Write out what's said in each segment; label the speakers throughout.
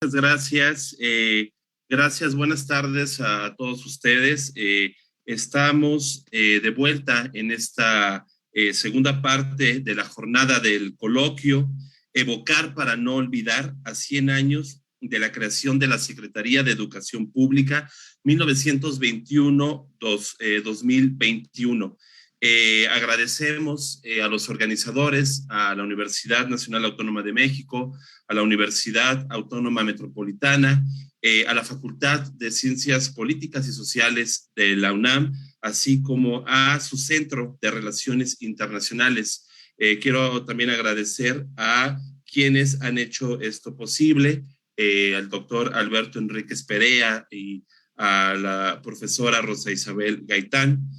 Speaker 1: Muchas gracias. Gracias, buenas tardes a todos ustedes. Estamos de vuelta en esta segunda parte de la jornada del coloquio, Evocar para no olvidar, a 100 años de la creación de la Secretaría de Educación Pública, 1921-2021. Agradecemos a los organizadores, a la Universidad Nacional Autónoma de México, a la Universidad Autónoma Metropolitana, a la Facultad de Ciencias Políticas y Sociales de la UNAM, así como a su Centro de Relaciones Internacionales. Quiero también agradecer a quienes han hecho esto posible, al doctor Alberto Enríquez Perea y a la profesora Rosa Isabel Gaitán.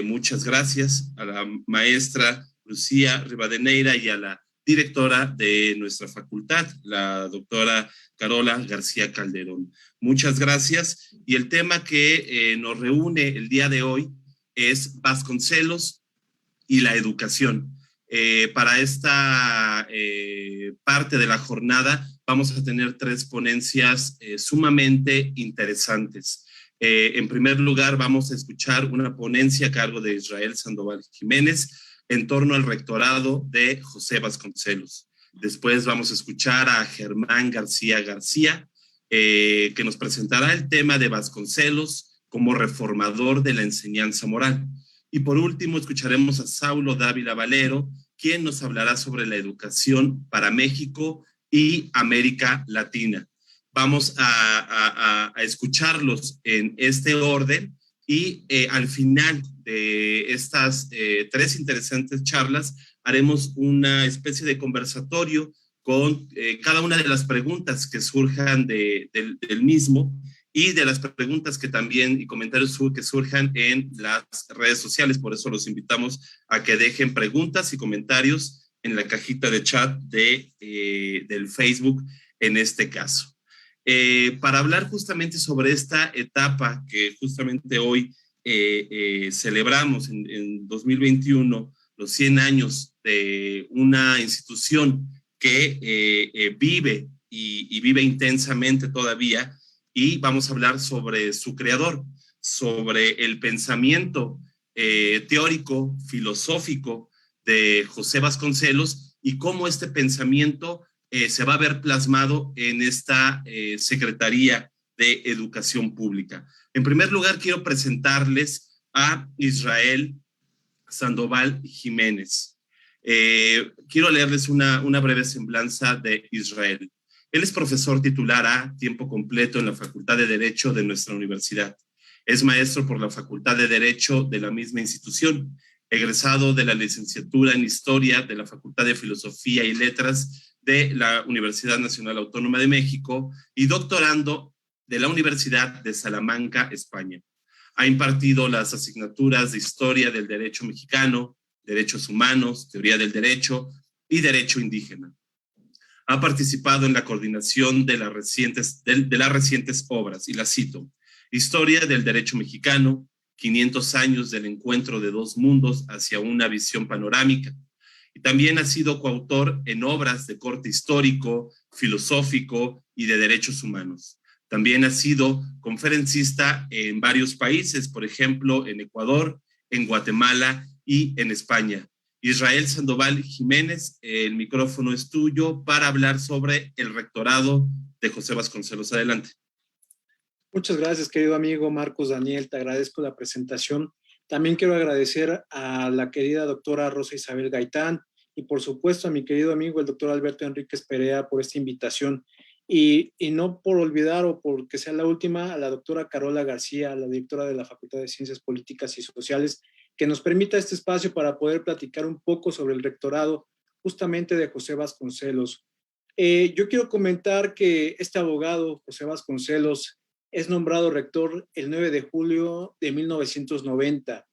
Speaker 1: Muchas gracias a la maestra Lucía Rivadeneira y a la directora de nuestra facultad, la doctora Carola García Calderón. Muchas gracias. Y el tema que nos reúne el día de hoy es Vasconcelos y la educación. Para esta parte de la jornada vamos a tener tres ponencias sumamente interesantes. En primer lugar, vamos a escuchar una ponencia a cargo de Israel Sandoval Jiménez en torno al rectorado de José Vasconcelos. Después vamos a escuchar a Germán García García, que nos presentará el tema de Vasconcelos como reformador de la enseñanza moral. Y por último, escucharemos a Saulo Dávila Valero, quien nos hablará sobre la educación para México y América Latina. Vamos a escucharlos en este orden y al final de estas tres interesantes charlas haremos una especie de conversatorio con cada una de las preguntas que surjan del mismo y de las preguntas que también y comentarios que surjan en las redes sociales. Por eso los invitamos a que dejen preguntas y comentarios en la cajita de chat del Facebook en este caso. Para hablar justamente sobre esta etapa que justamente hoy celebramos en 2021, los 100 años de una institución que vive y vive intensamente todavía, y vamos a hablar sobre su creador, sobre el pensamiento teórico, filosófico de José Vasconcelos y cómo este pensamiento se va a ver plasmado en esta Secretaría de Educación Pública. En primer lugar, quiero presentarles a Israel Sandoval Jiménez. Quiero leerles una breve semblanza de Israel. Él es profesor titular a tiempo completo en la Facultad de Derecho de nuestra universidad. Es maestro por la Facultad de Derecho de la misma institución, egresado de la licenciatura en Historia de la Facultad de Filosofía y Letras de la Universidad Nacional Autónoma de México y doctorando de la Universidad de Salamanca, España. Ha impartido las asignaturas de Historia del Derecho Mexicano, Derechos Humanos, Teoría del Derecho y Derecho Indígena. Ha participado en la coordinación de las recientes obras, y las cito: Historia del Derecho Mexicano, 500 años del encuentro de dos mundos hacia una visión panorámica. Y también ha sido coautor en obras de corte histórico, filosófico y de derechos humanos. También ha sido conferencista en varios países, por ejemplo, en Ecuador, en Guatemala y en España. Israel Sandoval Jiménez, el micrófono es tuyo para hablar sobre el rectorado de José Vasconcelos. Adelante.
Speaker 2: Muchas gracias, querido amigo Marcos Daniel, te agradezco la presentación. También quiero agradecer a la querida doctora Rosa Isabel Gaitán y por supuesto a mi querido amigo el doctor Alberto Enríquez Perea por esta invitación. Y no por olvidar o porque sea la última, a la doctora Carola García, la directora de la Facultad de Ciencias Políticas y Sociales, que nos permita este espacio para poder platicar un poco sobre el rectorado justamente de José Vasconcelos. Yo quiero comentar que este abogado, José Vasconcelos, es nombrado rector el 9 de julio de 1990.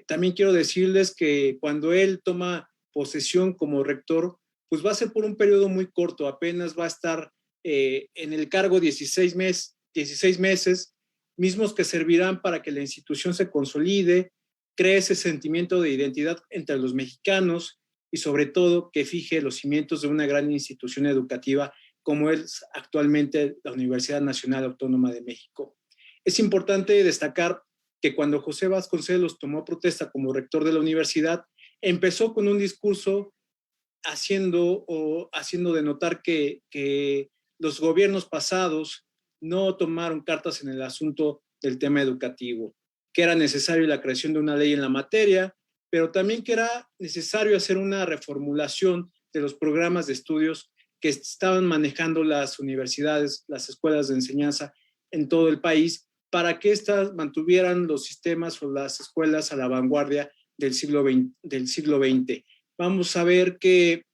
Speaker 2: También quiero decirles que cuando él toma posesión como rector, pues va a ser por un periodo muy corto, apenas va a estar en el cargo 16 meses, mismos que servirán para que la institución se consolide, cree ese sentimiento de identidad entre los mexicanos y sobre todo que fije los cimientos de una gran institución educativa como es actualmente la Universidad Nacional Autónoma de México. Es importante destacar que cuando José Vasconcelos tomó protesta como rector de la universidad, empezó con un discurso haciendo de notar que los gobiernos pasados no tomaron cartas en el asunto del tema educativo, que era necesario la creación de una ley en la materia, pero también que era necesario hacer una reformulación de los programas de estudios que estaban manejando las universidades, las escuelas de enseñanza en todo el país, para que éstas mantuvieran los sistemas o las escuelas a la vanguardia del siglo XX. Vamos a ver que,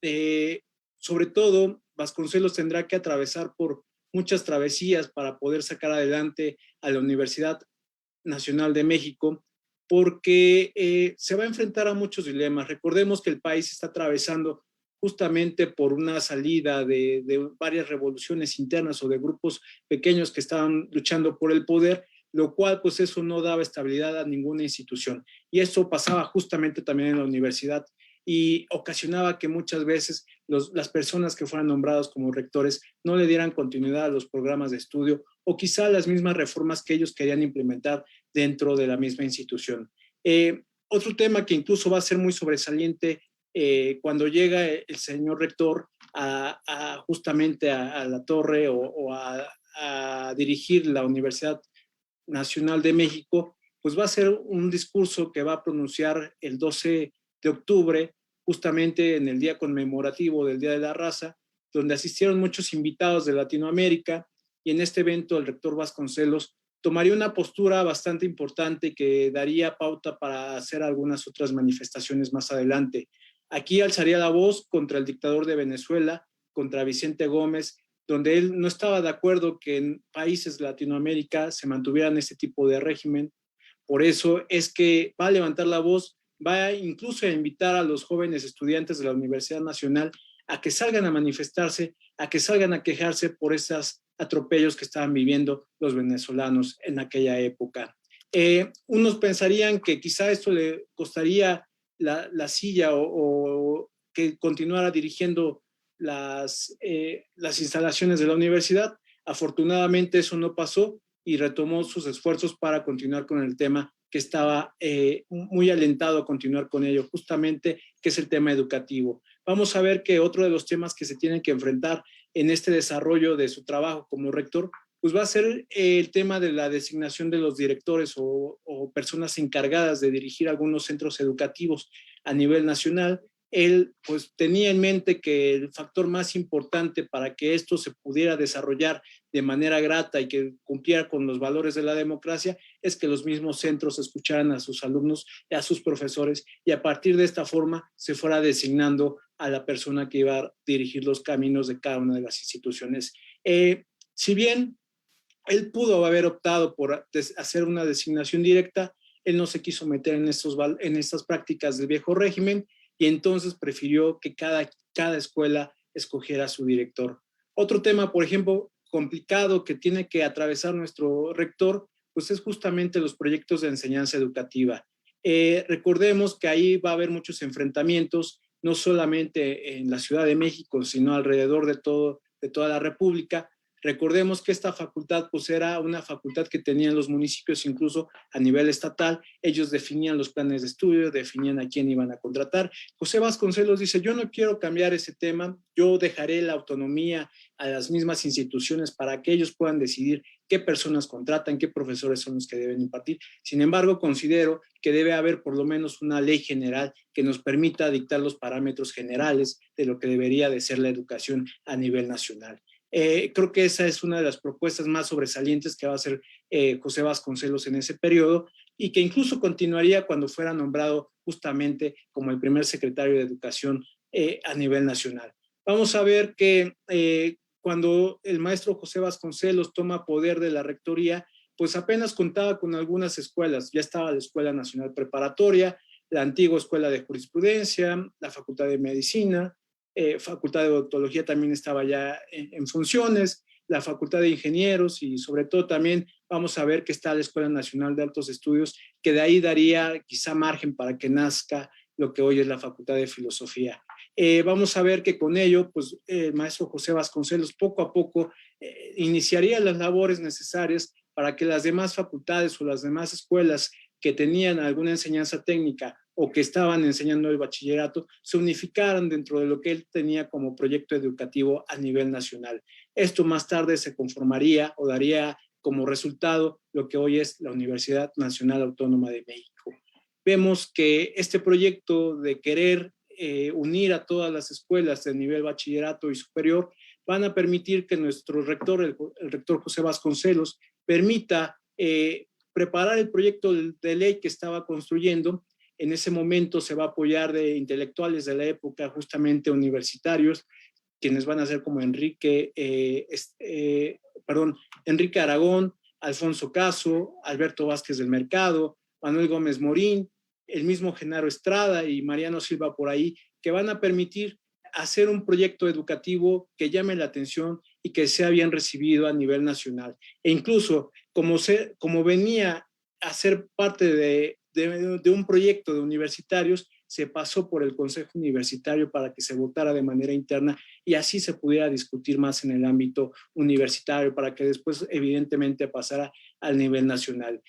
Speaker 2: sobre todo, Vasconcelos tendrá que atravesar por muchas travesías para poder sacar adelante a la Universidad Nacional de México, porque se va a enfrentar a muchos dilemas. Recordemos que el país está atravesando justamente por una salida de varias revoluciones internas o de grupos pequeños que estaban luchando por el poder, lo cual pues eso no daba estabilidad a ninguna institución. Y eso pasaba justamente también en la universidad y ocasionaba que muchas veces las personas que fueran nombradas como rectores no le dieran continuidad a los programas de estudio o quizá las mismas reformas que ellos querían implementar dentro de la misma institución. Otro tema que incluso va a ser muy sobresaliente cuando llega el señor rector justamente a la torre o a dirigir la Universidad Nacional de México, pues va a ser un discurso que va a pronunciar el 12 de octubre, justamente en el día conmemorativo del Día de la Raza, donde asistieron muchos invitados de Latinoamérica, y en este evento el rector Vasconcelos tomaría una postura bastante importante que daría pauta para hacer algunas otras manifestaciones más adelante. Aquí alzaría la voz contra el dictador de Venezuela, contra Vicente Gómez, donde él no estaba de acuerdo que en países de Latinoamérica se mantuvieran este tipo de régimen. Por eso es que va a levantar la voz, va incluso a invitar a los jóvenes estudiantes de la Universidad Nacional a que salgan a manifestarse, a que salgan a quejarse por esos atropellos que estaban viviendo los venezolanos en aquella época. Unos pensarían que quizá esto le costaría la silla o que continuara dirigiendo las instalaciones de la universidad. Afortunadamente eso no pasó y retomó sus esfuerzos para continuar con el tema que estaba muy alentado a continuar con ello, justamente que es el tema educativo. Vamos a ver que otro de los temas que se tienen que enfrentar en este desarrollo de su trabajo como rector, pues va a ser el tema de la designación de los directores o personas encargadas de dirigir algunos centros educativos a nivel nacional. Él pues tenía en mente que el factor más importante para que esto se pudiera desarrollar de manera grata y que cumpliera con los valores de la democracia es que los mismos centros escucharan a sus alumnos y a sus profesores y a partir de esta forma se fuera designando a la persona que iba a dirigir los caminos de cada una de las instituciones. Si bien él pudo haber optado por hacer una designación directa, él no se quiso meter en estas prácticas del viejo régimen y entonces prefirió que cada escuela escogiera a su director. Otro tema, por ejemplo, complicado que tiene que atravesar nuestro rector, pues es justamente los proyectos de enseñanza educativa. Recordemos que ahí va a haber muchos enfrentamientos, no solamente en la Ciudad de México, sino alrededor de toda la República. Recordemos que esta facultad pues era una facultad que tenían los municipios incluso a nivel estatal, ellos definían los planes de estudio, definían a quién iban a contratar. José Vasconcelos dice, yo no quiero cambiar ese tema, yo dejaré la autonomía a las mismas instituciones para que ellos puedan decidir qué personas contratan, qué profesores son los que deben impartir. Sin embargo, considero que debe haber por lo menos una ley general que nos permita dictar los parámetros generales de lo que debería de ser la educación a nivel nacional. Creo que esa es una de las propuestas más sobresalientes que va a hacer José Vasconcelos en ese periodo y que incluso continuaría cuando fuera nombrado justamente como el primer secretario de Educación a nivel nacional. Vamos a ver que cuando el maestro José Vasconcelos toma poder de la rectoría, pues apenas contaba con algunas escuelas. Ya estaba la Escuela Nacional Preparatoria, la antigua Escuela de Jurisprudencia, la Facultad de Medicina, Facultad de Odontología también estaba ya en funciones, la Facultad de Ingenieros y sobre todo también vamos a ver que está la Escuela Nacional de Altos Estudios, que de ahí daría quizá margen para que nazca lo que hoy es la Facultad de Filosofía. Vamos a ver que con ello, pues el maestro José Vasconcelos poco a poco iniciaría las labores necesarias para que las demás facultades o las demás escuelas que tenían alguna enseñanza técnica o que estaban enseñando el bachillerato se unificaran dentro de lo que él tenía como proyecto educativo a nivel nacional. Esto más tarde se conformaría o daría como resultado lo que hoy es la Universidad Nacional Autónoma de México. Vemos que este proyecto de querer unir a todas las escuelas de nivel bachillerato y superior van a permitir que nuestro rector, el rector José Vasconcelos, permita preparar el proyecto de ley que estaba construyendo. En ese momento se va a apoyar de intelectuales de la época, justamente universitarios, quienes van a ser como Enrique Aragón, Alfonso Caso, Alberto Vázquez del Mercado, Manuel Gómez Morín, el mismo Genaro Estrada y Mariano Silva por ahí, que van a permitir hacer un proyecto educativo que llame la atención y que sea bien recibido a nivel nacional. E incluso, como venía a ser parte de un proyecto de universitarios, se pasó por el Consejo Universitario para que se votara de manera interna y así se pudiera discutir más en el ámbito universitario para que después evidentemente pasara al nivel nacional.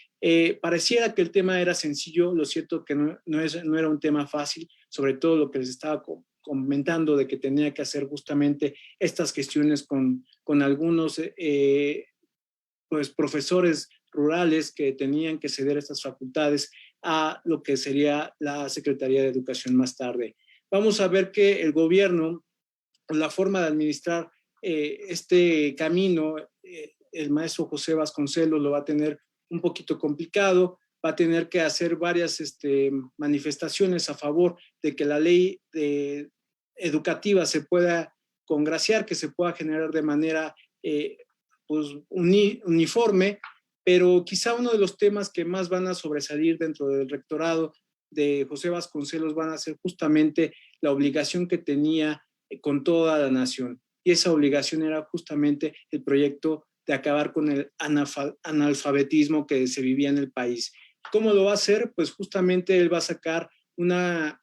Speaker 2: Pareciera que el tema era sencillo, lo cierto que no era un tema fácil, sobre todo lo que les estaba comentando de que tenía que hacer justamente estas gestiones con algunos pues, profesores rurales que tenían que ceder estas facultades a lo que sería la Secretaría de Educación más tarde. Vamos a ver que el gobierno, la forma de administrar este camino, el maestro José Vasconcelos lo va a tener un poquito complicado, va a tener que hacer varias manifestaciones a favor de que la ley educativa se pueda congraciar, que se pueda generar de manera pues, uniforme, pero quizá uno de los temas que más van a sobresalir dentro del rectorado de José Vasconcelos van a ser justamente la obligación que tenía con toda la nación. Y esa obligación era justamente el proyecto de acabar con el analfabetismo que se vivía en el país. ¿Cómo lo va a hacer? Pues justamente él va a sacar una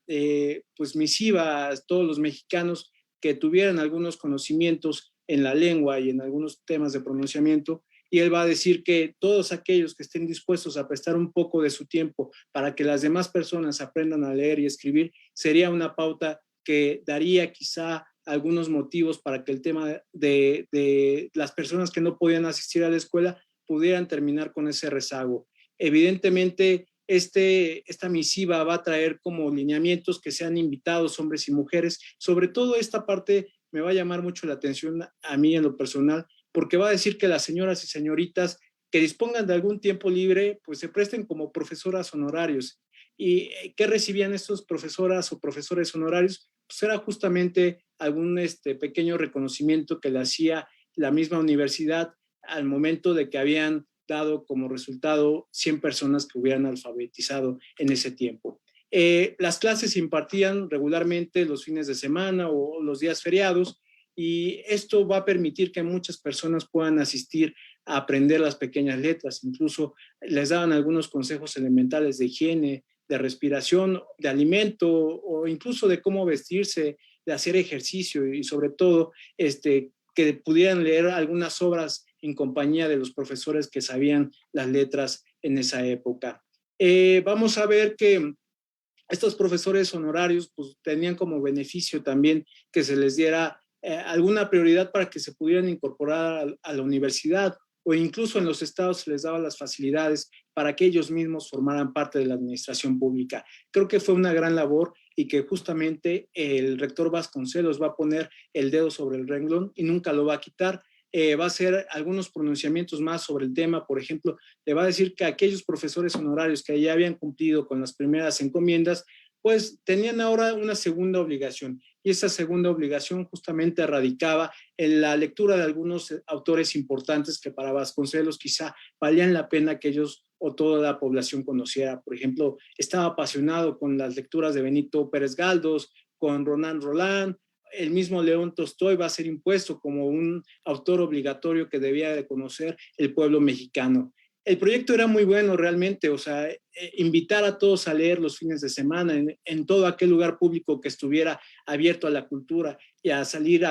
Speaker 2: pues misiva a todos los mexicanos que tuvieran algunos conocimientos en la lengua y en algunos temas de pronunciamiento, y él va a decir que todos aquellos que estén dispuestos a prestar un poco de su tiempo para que las demás personas aprendan a leer y escribir, sería una pauta que daría quizá algunos motivos para que el tema de las personas que no podían asistir a la escuela pudieran terminar con ese rezago. Evidentemente, esta misiva va a traer como lineamientos que sean invitados hombres y mujeres. Sobre todo esta parte me va a llamar mucho la atención a mí en lo personal, porque va a decir que las señoras y señoritas que dispongan de algún tiempo libre, pues se presten como profesoras honorarios. ¿Y qué recibían estos profesoras o profesores honorarios? Pues era justamente algún pequeño reconocimiento que le hacía la misma universidad al momento de que habían dado como resultado 100 personas que hubieran alfabetizado en ese tiempo. Las clases se impartían regularmente los fines de semana o los días feriados, y esto va a permitir que muchas personas puedan asistir a aprender las pequeñas letras. Incluso les daban algunos consejos elementales de higiene, de respiración, de alimento o incluso de cómo vestirse, de hacer ejercicio y sobre todo que pudieran leer algunas obras en compañía de los profesores que sabían las letras en esa época. Vamos a ver que estos profesores honorarios pues, tenían como beneficio también que se les diera alguna prioridad para que se pudieran incorporar a la universidad, o incluso en los estados se les daba las facilidades para que ellos mismos formaran parte de la administración pública. Creo que fue una gran labor y que justamente el rector Vasconcelos va a poner el dedo sobre el renglón y nunca lo va a quitar. Va a hacer algunos pronunciamientos más sobre el tema. Por ejemplo, le va a decir que aquellos profesores honorarios que ya habían cumplido con las primeras encomiendas, pues tenían ahora una segunda obligación, y esa segunda obligación justamente radicaba en la lectura de algunos autores importantes que para Vasconcelos quizá valían la pena que ellos o toda la población conociera. Por ejemplo, estaba apasionado con las lecturas de Benito Pérez Galdós, con Ronan Roland. El mismo León Tolstoy va a ser impuesto como un autor obligatorio que debía de conocer el pueblo mexicano. El proyecto era muy bueno realmente, o sea, invitar a todos a leer los fines de semana en todo aquel lugar público que estuviera abierto a la cultura y a salir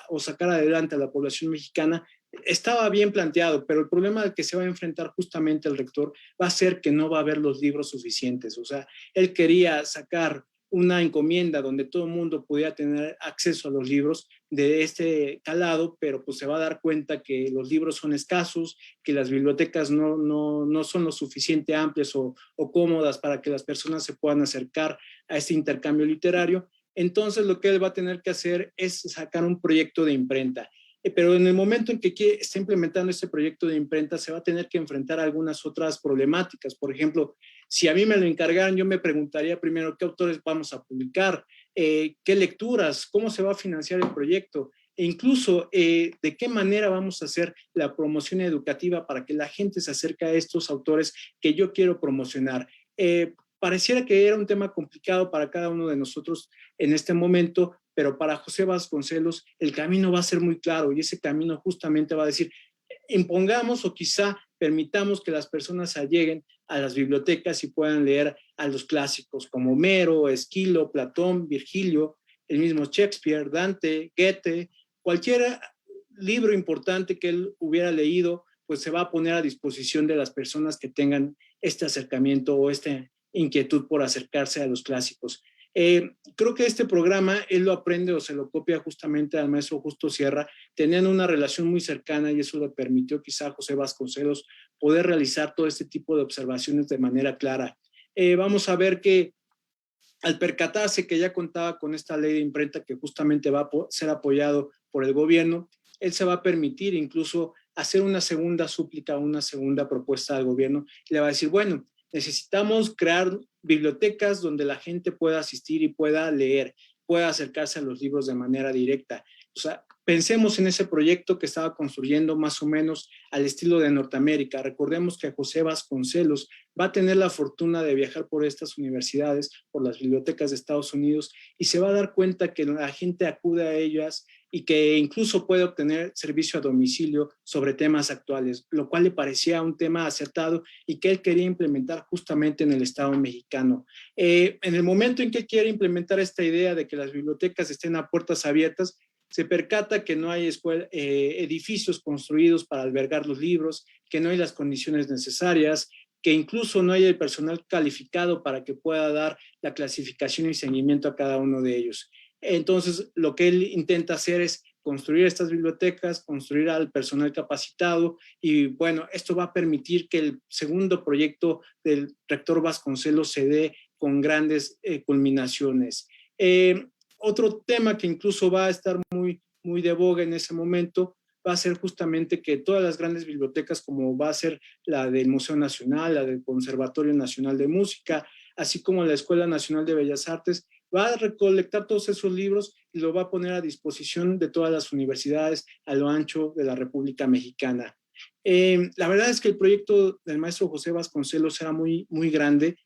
Speaker 2: o sacar adelante a la población mexicana, estaba bien planteado, pero el problema al que se va a enfrentar justamente el rector va a ser que no va a haber los libros suficientes. O sea, él quería sacar una encomienda donde todo el mundo pudiera tener acceso a los libros de este calado, pero pues se va a dar cuenta que los libros son escasos, que las bibliotecas no son lo suficiente amplias o cómodas para que las personas se puedan acercar a este intercambio literario. Entonces lo que él va a tener que hacer es sacar un proyecto de imprenta. Pero en el momento en que está implementando este proyecto de imprenta, se va a tener que enfrentar a algunas otras problemáticas. Por ejemplo, si a mí me lo encargaran, yo me preguntaría primero qué autores vamos a publicar, qué lecturas, cómo se va a financiar el proyecto, e incluso de qué manera vamos a hacer la promoción educativa para que la gente se acerque a estos autores que yo quiero promocionar. Pareciera que era un tema complicado para cada uno de nosotros en este momento, pero para José Vasconcelos el camino va a ser muy claro y ese camino justamente va a decir, impongamos o quizá permitamos que las personas se lleguen a las bibliotecas y puedan leer a los clásicos como Homero, Esquilo, Platón, Virgilio, el mismo Shakespeare, Dante, Goethe, cualquier libro importante que él hubiera leído, pues se va a poner a disposición de las personas que tengan este acercamiento o esta inquietud por acercarse a los clásicos. Creo que este programa él lo aprende o se lo copia justamente al maestro Justo Sierra, tenían una relación muy cercana y eso le permitió quizá a José Vasconcelos poder realizar todo este tipo de observaciones de manera clara. Vamos a ver que al percatarse que ya contaba con esta ley de imprenta que justamente va a ser apoyado por el gobierno, él se va a permitir incluso hacer una segunda súplica, una segunda propuesta al gobierno y le va a decir, bueno, necesitamos crear bibliotecas donde la gente pueda asistir y pueda leer, pueda acercarse a los libros de manera directa. O sea, pensemos en ese proyecto que estaba construyendo más o menos al estilo de Norteamérica. Recordemos que José Vasconcelos va a tener la fortuna de viajar por estas universidades, por las bibliotecas de Estados Unidos, y se va a dar cuenta que la gente acude a ellas y que incluso puede obtener servicio a domicilio sobre temas actuales, lo cual le parecía un tema acertado y que él quería implementar justamente en el Estado mexicano. En el momento en que quiere implementar esta idea de que las bibliotecas estén a puertas abiertas, se percata que no hay edificios construidos para albergar los libros, que no hay las condiciones necesarias, que incluso no hay el personal calificado para que pueda dar la clasificación y seguimiento a cada uno de ellos. Entonces, lo que él intenta hacer es construir estas bibliotecas, construir al personal capacitado y bueno, esto va a permitir que el segundo proyecto del rector Vasconcelos se dé con grandes culminaciones. Otro tema que incluso va a estar muy de boga en ese momento va a ser justamente que todas las grandes bibliotecas, como va a ser la del Museo Nacional, la del Conservatorio Nacional de Música, así como la Escuela Nacional de Bellas Artes, va a recolectar todos esos libros y lo va a poner a disposición de todas las universidades a lo ancho de la República Mexicana. La verdad es que el proyecto del maestro José Vasconcelos era muy grande.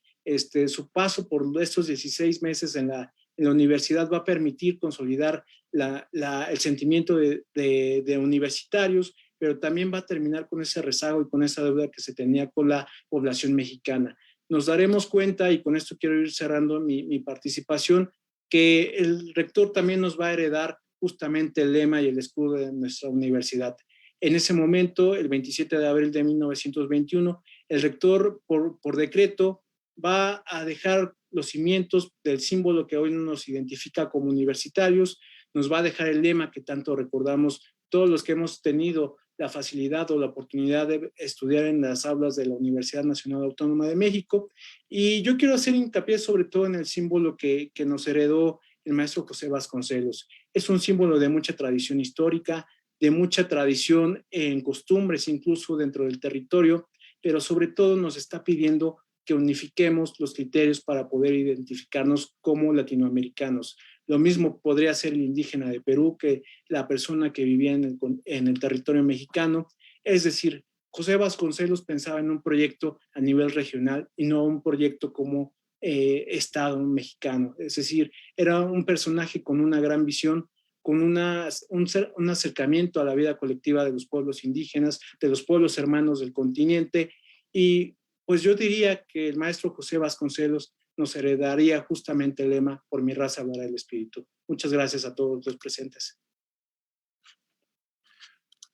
Speaker 2: Su paso por estos 16 meses en la universidad va a permitir consolidar el sentimiento de universitarios, pero también va a terminar con ese rezago y con esa deuda que se tenía con la población mexicana. Nos daremos cuenta, y con esto quiero ir cerrando mi participación, que el rector también nos va a heredar justamente el lema y el escudo de nuestra universidad. En ese momento, el 27 de abril de 1921, el rector, por decreto, va a dejar los cimientos del símbolo que hoy nos identifica como universitarios, nos va a dejar el lema que tanto recordamos todos los que hemos tenido la facilidad o la oportunidad de estudiar en las aulas de la Universidad Nacional Autónoma de México. Y yo quiero hacer hincapié sobre todo en el símbolo que nos heredó el maestro José Vasconcelos. Es un símbolo de mucha tradición histórica, de mucha tradición en costumbres, incluso dentro del territorio, pero sobre todo nos está pidiendo que unifiquemos los criterios para poder identificarnos como latinoamericanos. Lo mismo podría ser el indígena de Perú que la persona que vivía en el territorio mexicano. Es decir, José Vasconcelos pensaba en un proyecto a nivel regional y no un proyecto como Estado mexicano. Es decir, era un personaje con una gran visión, con un acercamiento a la vida colectiva de los pueblos indígenas, de los pueblos hermanos del continente. Y pues yo diría que el maestro José Vasconcelos nos heredaría justamente el lema: por mi raza hablará el espíritu. Muchas gracias a todos los presentes.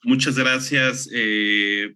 Speaker 1: Muchas gracias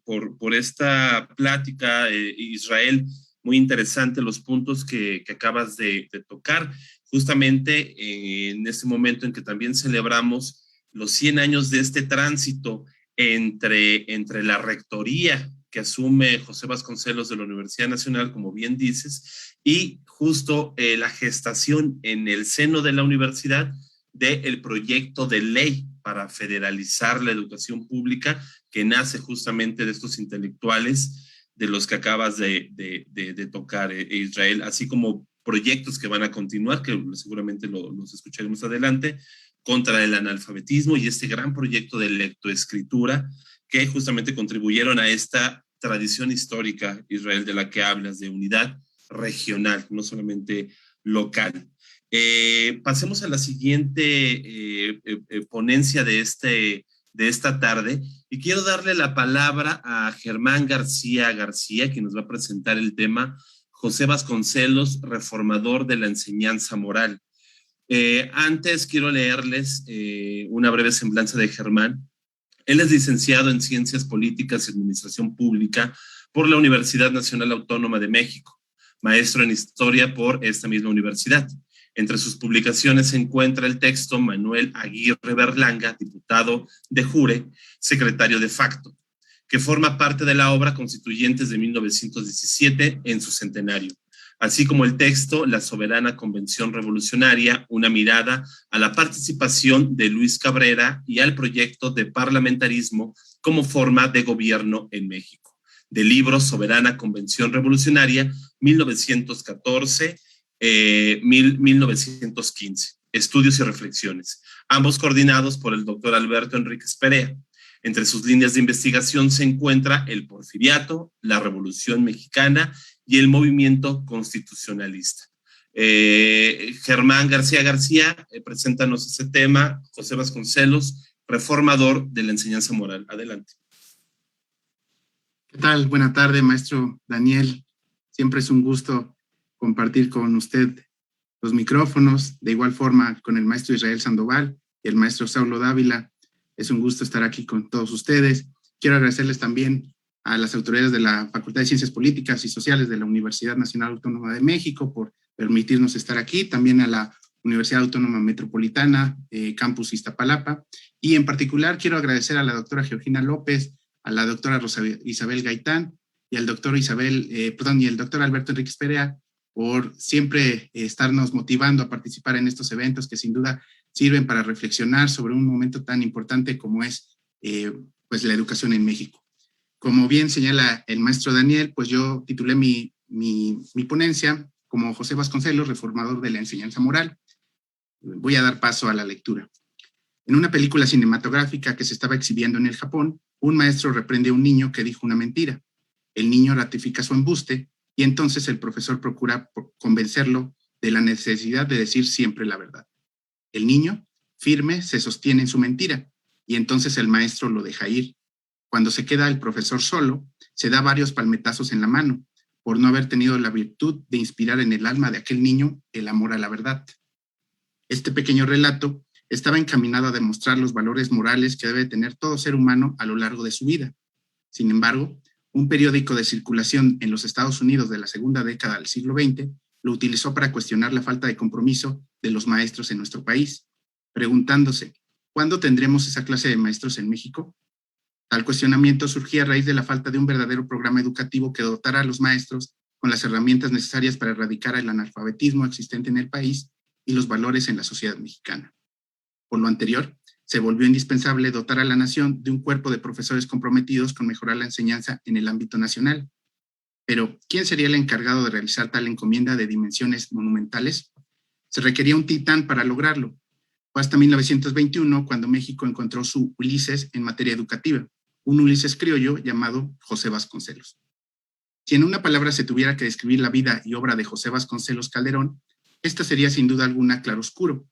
Speaker 1: por esta plática, Israel. Muy interesante los puntos que acabas de tocar. Justamente en este momento en que también celebramos los 100 años de este tránsito entre la rectoría que asume José Vasconcelos de la Universidad Nacional, como bien dices, y justo la gestación en el seno de la universidad del proyecto de ley para federalizar la educación pública, que nace justamente de estos intelectuales de los que acabas de tocar, Israel, así como proyectos que van a continuar, que seguramente los escucharemos adelante, contra el analfabetismo y este gran proyecto de lectoescritura que justamente contribuyeron a esta tradición histórica, Israel, de la que hablas, de unidad regional, no solamente local. Pasemos a la siguiente ponencia de esta tarde y quiero darle la palabra a Germán García, quien nos va a presentar el tema José Vasconcelos, reformador de la enseñanza moral. Antes quiero leerles una breve semblanza de Germán. Él es licenciado en Ciencias Políticas y Administración Pública por la Universidad Nacional Autónoma de México, maestro en Historia por esta misma universidad. Entre sus publicaciones se encuentra el texto Manuel Aguirre Berlanga, diputado de Jure, secretario de facto, que forma parte de la obra Constituyentes de 1917 en su centenario, así como el texto La Soberana Convención Revolucionaria, una mirada a la participación de Luis Cabrera y al proyecto de parlamentarismo como forma de gobierno en México, del libro Soberana Convención Revolucionaria, 1914 1915, Estudios y Reflexiones, ambos coordinados por el doctor Alberto Enríquez Perea. Entre sus líneas de investigación se encuentra el porfiriato, la Revolución Mexicana y el movimiento constitucionalista. Germán García, preséntanos ese tema. José Vasconcelos, reformador de la enseñanza moral. Adelante.
Speaker 3: ¿Qué tal? Buena tarde, maestro Daniel. Siempre es un gusto compartir con usted los micrófonos, de igual forma con el maestro Israel Sandoval y el maestro Saulo Dávila. Es un gusto estar aquí con todos ustedes. Quiero agradecerles también a las autoridades de la Facultad de Ciencias Políticas y Sociales de la Universidad Nacional Autónoma de México por permitirnos estar aquí, también a la Universidad Autónoma Metropolitana, Campus Iztapalapa, y en particular quiero agradecer a la doctora Georgina López, a la doctora Isabel Gaitán y al doctor el doctor Alberto Enríquez Perea, por siempre estarnos motivando a participar en estos eventos que sin duda sirven para reflexionar sobre un momento tan importante como es pues la educación en México. Como bien señala el maestro Daniel, pues yo titulé mi ponencia como José Vasconcelos, reformador de la enseñanza moral. Voy a dar paso a la lectura. En una película cinematográfica que se estaba exhibiendo en el Japón, un maestro reprende a un niño que dijo una mentira. El niño ratifica su embuste y entonces el profesor procura convencerlo de la necesidad de decir siempre la verdad. El niño, firme, se sostiene en su mentira y entonces el maestro lo deja ir. Cuando se queda el profesor solo, se da varios palmetazos en la mano por no haber tenido la virtud de inspirar en el alma de aquel niño el amor a la verdad. Este pequeño relato estaba encaminado a demostrar los valores morales que debe tener todo ser humano a lo largo de su vida. Sin embargo, un periódico de circulación en los Estados Unidos de la segunda década del siglo XX lo utilizó para cuestionar la falta de compromiso de los maestros en nuestro país, preguntándose, ¿cuándo tendremos esa clase de maestros en México? Tal cuestionamiento surgía a raíz de la falta de un verdadero programa educativo que dotara a los maestros con las herramientas necesarias para erradicar el analfabetismo existente en el país y los valores en la sociedad mexicana. Por lo anterior, se volvió indispensable dotar a la nación de un cuerpo de profesores comprometidos con mejorar la enseñanza en el ámbito nacional. Pero, ¿quién sería el encargado de realizar tal encomienda de dimensiones monumentales? Se requería un titán para lograrlo. Fue hasta 1921 cuando México encontró su Ulises en materia educativa, un Ulises criollo llamado José Vasconcelos. Si en una palabra se tuviera que describir la vida y obra de José Vasconcelos Calderón, esta sería sin duda alguna claroscuro.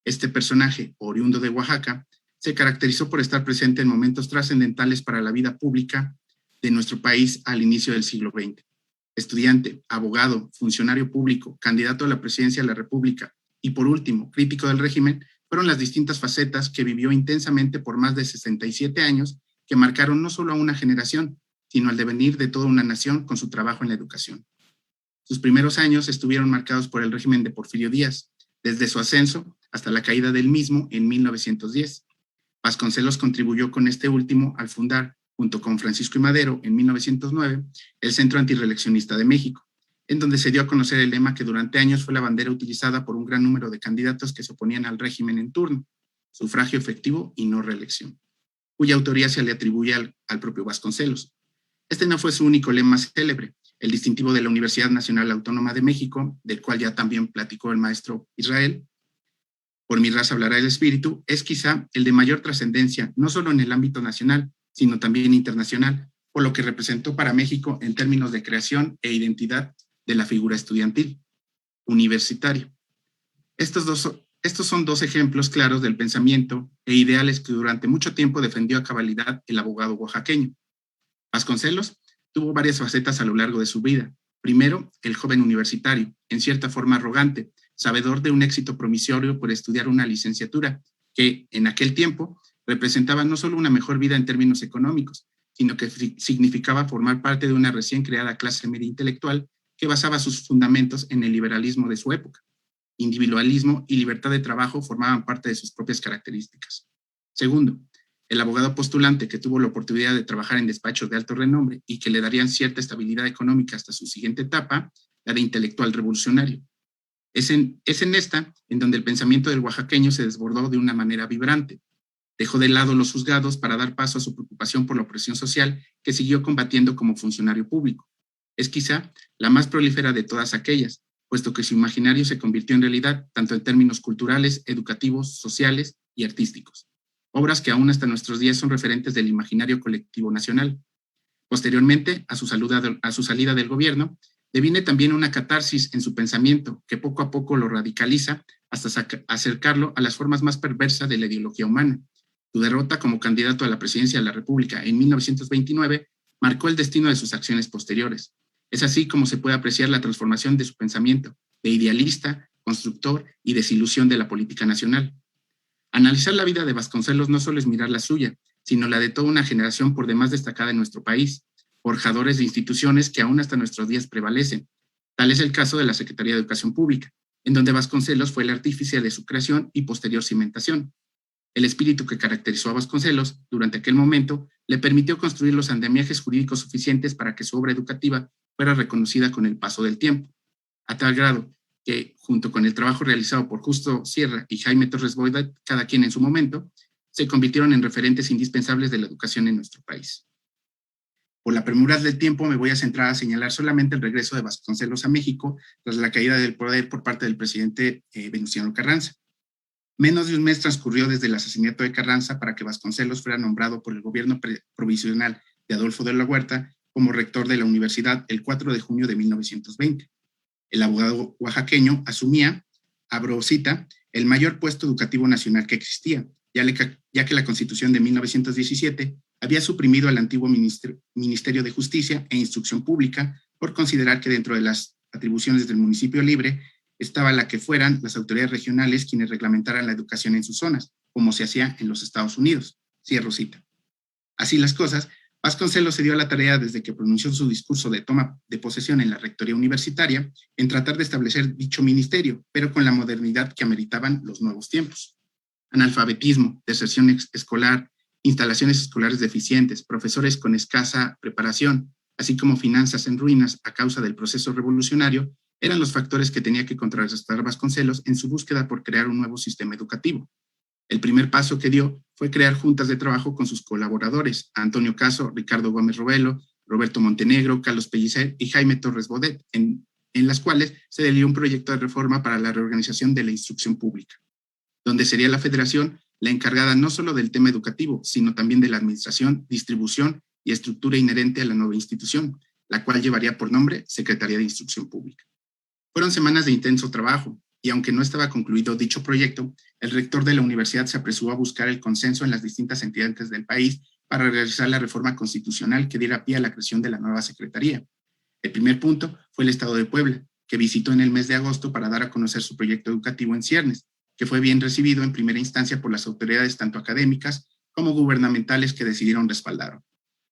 Speaker 3: Este personaje, oriundo de Oaxaca, se caracterizó por estar presente en momentos trascendentales para la vida pública de nuestro país al inicio del siglo XX. Estudiante, abogado, funcionario público, candidato a la presidencia de la República y, por último, crítico del régimen, fueron las distintas facetas que vivió intensamente por más de 67 años que marcaron no solo a una generación, sino al devenir de toda una nación con su trabajo en la educación. Sus primeros años estuvieron marcados por el régimen de Porfirio Díaz, desde su ascenso hasta la caída del mismo en 1910. Vasconcelos contribuyó con este último al fundar, junto con Francisco I. Madero, en 1909, el Centro Antireeleccionista de México, en donde se dio a conocer el lema que durante años fue la bandera utilizada por un gran número de candidatos que se oponían al régimen en turno: sufragio efectivo y no reelección, cuya autoría se le atribuye al propio Vasconcelos. Este no fue su único lema célebre. El distintivo de la Universidad Nacional Autónoma de México, del cual ya también platicó el maestro Israel, por mi raza hablará el espíritu, es quizá el de mayor trascendencia, no solo en el ámbito nacional, sino también internacional, por lo que representó para México en términos de creación e identidad de la figura estudiantil, universitario. Estos son dos ejemplos claros del pensamiento e ideales que durante mucho tiempo defendió a cabalidad el abogado oaxaqueño. Vasconcelos tuvo varias facetas a lo largo de su vida. Primero, el joven universitario, en cierta forma arrogante, sabedor de un éxito promisorio por estudiar una licenciatura, que en aquel tiempo representaba no solo una mejor vida en términos económicos, sino que significaba formar parte de una recién creada clase media intelectual que basaba sus fundamentos en el liberalismo de su época. Individualismo y libertad de trabajo formaban parte de sus propias características. Segundo, el abogado postulante que tuvo la oportunidad de trabajar en despachos de alto renombre y que le darían cierta estabilidad económica hasta su siguiente etapa, la de intelectual revolucionario. Es en esta en donde el pensamiento del oaxaqueño se desbordó de una manera vibrante. Dejó de lado los juzgados para dar paso a su preocupación por la opresión social que siguió combatiendo como funcionario público. Es quizá la más prolífera de todas aquellas, puesto que su imaginario se convirtió en realidad tanto en términos culturales, educativos, sociales y artísticos. Obras que aún hasta nuestros días son referentes del imaginario colectivo nacional. Posteriormente, a su salida del gobierno, deviene también una catarsis en su pensamiento que poco a poco lo radicaliza hasta acercarlo a las formas más perversas de la ideología humana. Su derrota como candidato a la presidencia de la República en 1929 marcó el destino de sus acciones posteriores. Es así como se puede apreciar la transformación de su pensamiento, de idealista, constructor y desilusión de la política nacional. Analizar la vida de Vasconcelos no solo es mirar la suya, sino la de toda una generación por demás destacada en nuestro país, forjadores de instituciones que aún hasta nuestros días prevalecen. Tal es el caso de la Secretaría de Educación Pública, en donde Vasconcelos fue el artífice de su creación y posterior cimentación. El espíritu que caracterizó a Vasconcelos durante aquel momento le permitió construir los andamiajes jurídicos suficientes para que su obra educativa fuera reconocida con el paso del tiempo, a tal grado que, junto con el trabajo realizado por Justo Sierra y Jaime Torres Boida, cada quien en su momento, se convirtieron en referentes indispensables de la educación en nuestro país. Por la premura del tiempo me voy a centrar a señalar solamente el regreso de Vasconcelos a México tras la caída del poder por parte del presidente Venustiano Carranza. Menos de un mes transcurrió desde el asesinato de Carranza para que Vasconcelos fuera nombrado por el gobierno provisional de Adolfo de la Huerta como rector de la universidad el 4 de junio de 1920. El abogado oaxaqueño asumía, abro cita, el mayor puesto educativo nacional que existía, ya que la Constitución de 1917 había suprimido al antiguo Ministerio de Justicia e Instrucción Pública por considerar que dentro de las atribuciones del municipio libre estaba la que fueran las autoridades regionales quienes reglamentaran la educación en sus zonas, como se hacía en los Estados Unidos. Cierro cita. Así las cosas, Vasconcelos se dio a la tarea desde que pronunció su discurso de toma de posesión en la rectoría universitaria en tratar de establecer dicho ministerio, pero con la modernidad que ameritaban los nuevos tiempos. Analfabetismo, deserción escolar, instalaciones escolares deficientes, profesores con escasa preparación, así como finanzas en ruinas a causa del proceso revolucionario, eran los factores que tenía que contrarrestar Vasconcelos en su búsqueda por crear un nuevo sistema educativo. El primer paso que dio fue crear juntas de trabajo con sus colaboradores, Antonio Caso, Ricardo Gómez Robelo, Roberto Montenegro, Carlos Pellicer y Jaime Torres Bodet, en las cuales se delineó un proyecto de reforma para la reorganización de la instrucción pública, donde sería la Federación la encargada no solo del tema educativo, sino también de la administración, distribución y estructura inherente a la nueva institución, la cual llevaría por nombre Secretaría de Instrucción Pública. Fueron semanas de intenso trabajo, y aunque no estaba concluido dicho proyecto, el rector de la universidad se apresuró a buscar el consenso en las distintas entidades del país para realizar la reforma constitucional que diera pie a la creación de la nueva secretaría. El primer punto fue el Estado de Puebla, que visitó en el mes de agosto para dar a conocer su proyecto educativo en ciernes, que fue bien recibido en primera instancia por las autoridades tanto académicas como gubernamentales que decidieron respaldarlo,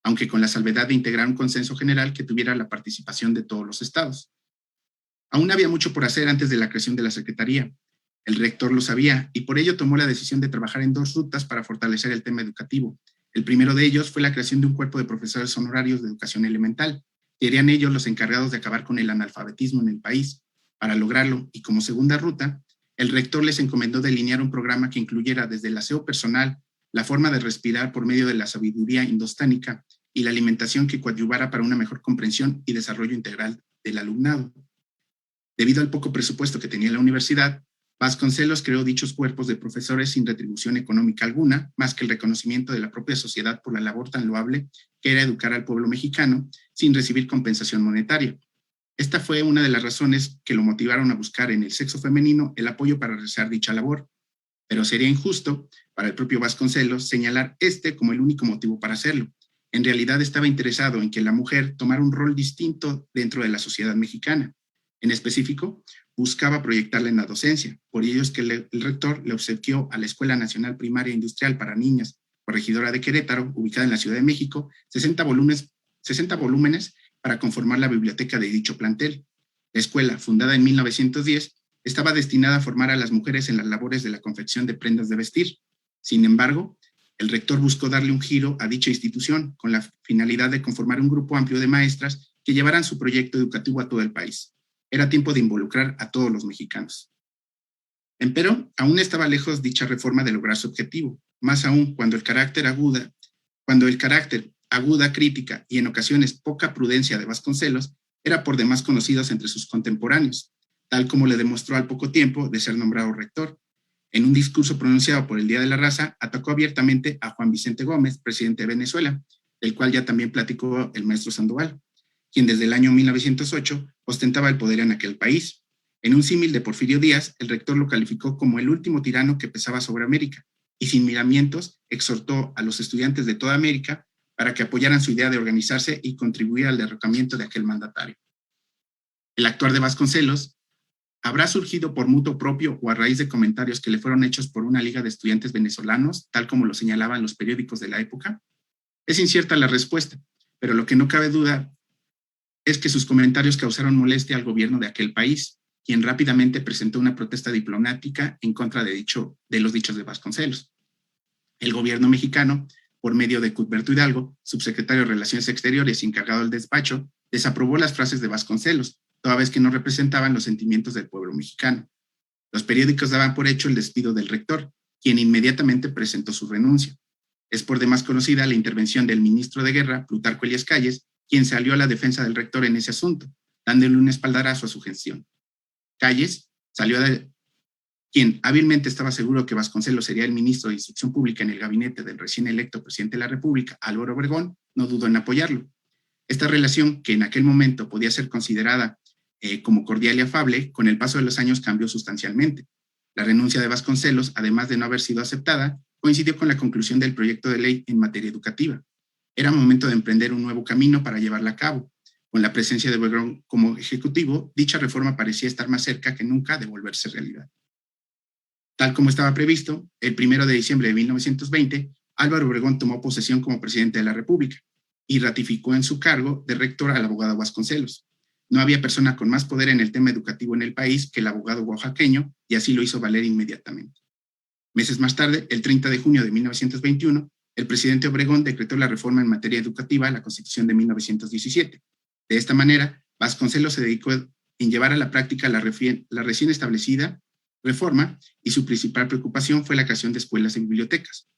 Speaker 3: aunque con la salvedad de integrar un consenso general que tuviera la participación de todos los estados. Aún había mucho por hacer antes de la creación de la Secretaría. El rector lo sabía y por ello tomó la decisión de trabajar en 2 rutas para fortalecer el tema educativo. El primero de ellos fue la creación de un cuerpo de profesores honorarios de educación elemental, que serían ellos los encargados de acabar con el analfabetismo en el país. Para lograrlo, y como segunda ruta, el rector les encomendó delinear un programa que incluyera desde el aseo personal, la forma de respirar por medio de la sabiduría indostánica y la alimentación que coadyuvara para una mejor comprensión y desarrollo integral del alumnado. Debido al poco presupuesto que tenía la universidad, Vasconcelos creó dichos cuerpos de profesores sin retribución económica alguna, más que el reconocimiento de la propia sociedad por la labor tan loable que era educar al pueblo mexicano sin recibir compensación monetaria. Esta fue una de las razones que lo motivaron a buscar en el sexo femenino el apoyo para realizar dicha labor. Pero sería injusto para el propio Vasconcelos señalar este como el único motivo para hacerlo. En realidad estaba interesado en que la mujer tomara un rol distinto dentro de la sociedad mexicana. En específico, buscaba proyectarla en la docencia. Por ello es que el rector le obsequió a la Escuela Nacional Primaria Industrial para Niñas, Corregidora de Querétaro, ubicada en la Ciudad de México, 60 volúmenes para conformar la biblioteca de dicho plantel. La escuela, fundada en 1910, estaba destinada a formar a las mujeres en las labores de la confección de prendas de vestir. Sin embargo, el rector buscó darle un giro a dicha institución con la finalidad de conformar un grupo amplio de maestras que llevaran su proyecto educativo a todo el país. Era tiempo de involucrar a todos los mexicanos. Empero, aún estaba lejos dicha reforma de lograr su objetivo, más aún cuando el carácter aguda, crítica y en ocasiones poca prudencia de Vasconcelos era por demás conocidos entre sus contemporáneos, tal como le demostró al poco tiempo de ser nombrado rector. En un discurso pronunciado por el Día de la Raza, atacó abiertamente a Juan Vicente Gómez, presidente de Venezuela, del cual ya también platicó el maestro Sandoval, quien desde el año 1908 ostentaba el poder en aquel país. En un símil de Porfirio Díaz, el rector lo calificó como el último tirano que pesaba sobre América, y sin miramientos exhortó a los estudiantes de toda América para que apoyaran su idea de organizarse y contribuir al derrocamiento de aquel mandatario. El actuar de Vasconcelos habrá surgido por mutuo propio o a raíz de comentarios que le fueron hechos por una liga de estudiantes venezolanos, tal como lo señalaban los periódicos de la época. Es incierta la respuesta, pero lo que no cabe duda es que sus comentarios causaron molestia al gobierno de aquel país, quien rápidamente presentó una protesta diplomática en contra de los dichos de Vasconcelos. El gobierno mexicano, por medio de Cuthberto Hidalgo, subsecretario de Relaciones Exteriores y encargado del despacho, desaprobó las frases de Vasconcelos, toda vez que no representaban los sentimientos del pueblo mexicano. Los periódicos daban por hecho el despido del rector, quien inmediatamente presentó su renuncia. Es por demás conocida la intervención del ministro de Guerra, Plutarco Elías Calles, quien salió a la defensa del rector en ese asunto, dándole un espaldarazo a su gestión. Calles quien hábilmente estaba seguro que Vasconcelos sería el ministro de Instrucción Pública en el gabinete del recién electo presidente de la República, Álvaro Obregón, no dudó en apoyarlo. Esta relación, que en aquel momento podía ser considerada como cordial y afable, con el paso de los años cambió sustancialmente. La renuncia de Vasconcelos, además de no haber sido aceptada, coincidió con la conclusión del proyecto de ley en materia educativa. Era momento de emprender un nuevo camino para llevarla a cabo. Con la presencia de Obregón como ejecutivo, dicha reforma parecía estar más cerca que nunca de volverse realidad. Tal como estaba previsto, el 1 de diciembre de 1920, Álvaro Obregón tomó posesión como presidente de la República y ratificó en su cargo de rector al abogado Vasconcelos. No había persona con más poder en el tema educativo en el país que el abogado oaxaqueño, y así lo hizo valer inmediatamente. Meses más tarde, el 30 de junio de 1921, el presidente Obregón decretó la reforma en materia educativa a la Constitución de 1917. De esta manera, Vasconcelos se dedicó en llevar a la práctica la recién establecida reforma, y su principal preocupación fue la creación de escuelas y bibliotecas.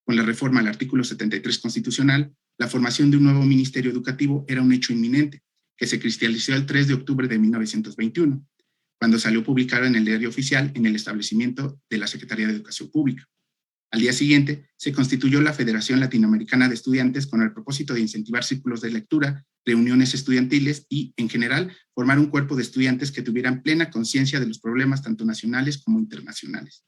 Speaker 3: Con la reforma al artículo 73 constitucional, La formación de un nuevo ministerio educativo era un hecho inminente, que se cristalizó el 3 de octubre de 1921, cuando salió publicado en el Diario Oficial en el establecimiento de la Secretaría de Educación Pública. Al día siguiente, se constituyó la Federación Latinoamericana de Estudiantes con el propósito de incentivar círculos de lectura, reuniones estudiantiles y, en general, formar un cuerpo de estudiantes que tuvieran plena conciencia de los problemas tanto nacionales como internacionales.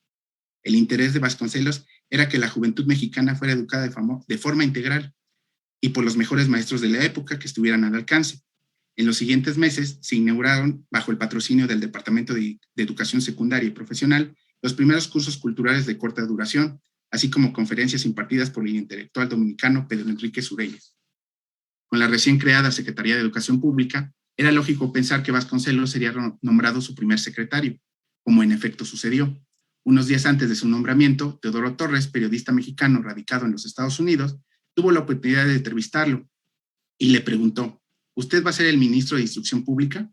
Speaker 3: El interés de Vasconcelos era que la juventud mexicana fuera educada de forma integral y por los mejores maestros de la época que estuvieran al alcance. En los siguientes meses se inauguraron, bajo el patrocinio del Departamento de Educación Secundaria y Profesional, los primeros cursos culturales de corta duración, así como conferencias impartidas por el intelectual dominicano Pedro Enrique Sureyes. Con la recién creada Secretaría de Educación Pública, era lógico pensar que Vasconcelos sería nombrado su primer secretario, como en efecto sucedió. Unos días antes de su nombramiento, Teodoro Torres, periodista mexicano radicado en los Estados Unidos, tuvo la oportunidad de entrevistarlo y le preguntó: ¿usted va a ser el ministro de Instrucción Pública?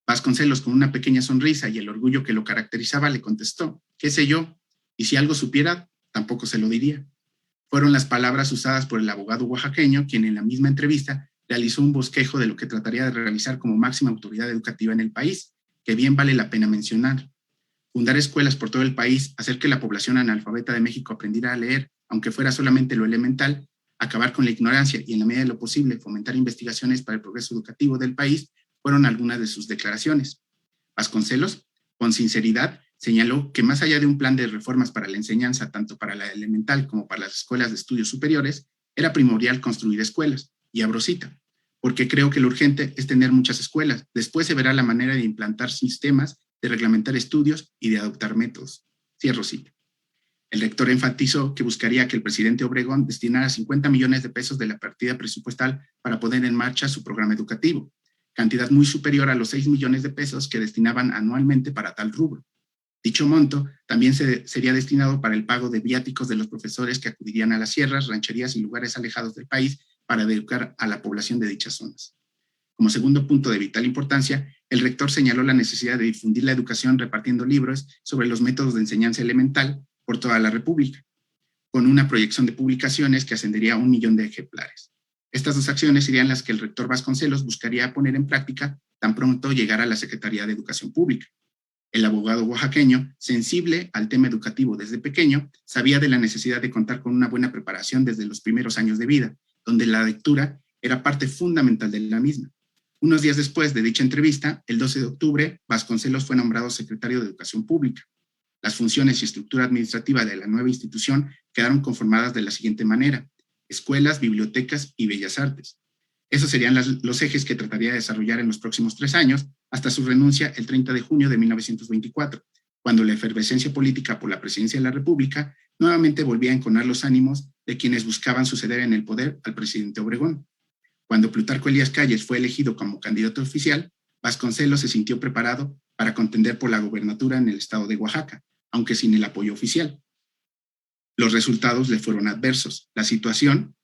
Speaker 3: Vasconcelos, con una pequeña sonrisa y el orgullo que lo caracterizaba, le contestó: ¿qué sé yo? Y si algo supiera, tampoco se lo diría. Fueron las palabras usadas por el abogado oaxaqueño, quien en la misma entrevista realizó un bosquejo de lo que trataría de realizar como máxima autoridad educativa en el país, que bien vale la pena mencionar. Fundar escuelas por todo el país, hacer que la población analfabeta de México aprendiera a leer, aunque fuera solamente lo elemental, acabar con la ignorancia y, en la medida de lo posible, fomentar investigaciones para el progreso educativo del país, fueron algunas de sus declaraciones. Vasconcelos, con sinceridad, señaló que más allá de un plan de reformas para la enseñanza, tanto para la elemental como para las escuelas de estudios superiores, era primordial construir escuelas, y abro cita, porque creo que lo urgente es tener muchas escuelas, después se verá la manera de implantar sistemas, de reglamentar estudios y de adoptar métodos. Cierro cita. El rector enfatizó que buscaría que el presidente Obregón destinara 50 millones de pesos de la partida presupuestal para poner en marcha su programa educativo, cantidad muy superior a los 6 millones de pesos que destinaban anualmente para tal rubro. Dicho monto también sería destinado para el pago de viáticos de los profesores que acudirían a las sierras, rancherías y lugares alejados del país para educar a la población de dichas zonas. Como segundo punto de vital importancia, el rector señaló la necesidad de difundir la educación repartiendo libros sobre los métodos de enseñanza elemental por toda la República, con una proyección de publicaciones que ascendería a 1 millón de ejemplares. Estas dos acciones serían las que el rector Vasconcelos buscaría poner en práctica tan pronto llegara a la Secretaría de Educación Pública. El abogado oaxaqueño, sensible al tema educativo desde pequeño, sabía de la necesidad de contar con una buena preparación desde los primeros años de vida, donde la lectura era parte fundamental de la misma. Unos días después de dicha entrevista, el 12 de octubre, Vasconcelos fue nombrado secretario de Educación Pública. Las funciones y estructura administrativa de la nueva institución quedaron conformadas de la siguiente manera: escuelas, bibliotecas y bellas artes. Esos serían los ejes que trataría de desarrollar en los próximos 3 años, hasta su renuncia el 30 de junio de 1924, cuando la efervescencia política por la presidencia de la República nuevamente volvía a enconar los ánimos de quienes buscaban suceder en el poder al presidente Obregón. Cuando Plutarco Elías Calles fue elegido como candidato oficial, Vasconcelos se sintió preparado para contender por la gobernatura en el estado de Oaxaca, aunque sin el apoyo oficial. Los resultados le fueron adversos. La situación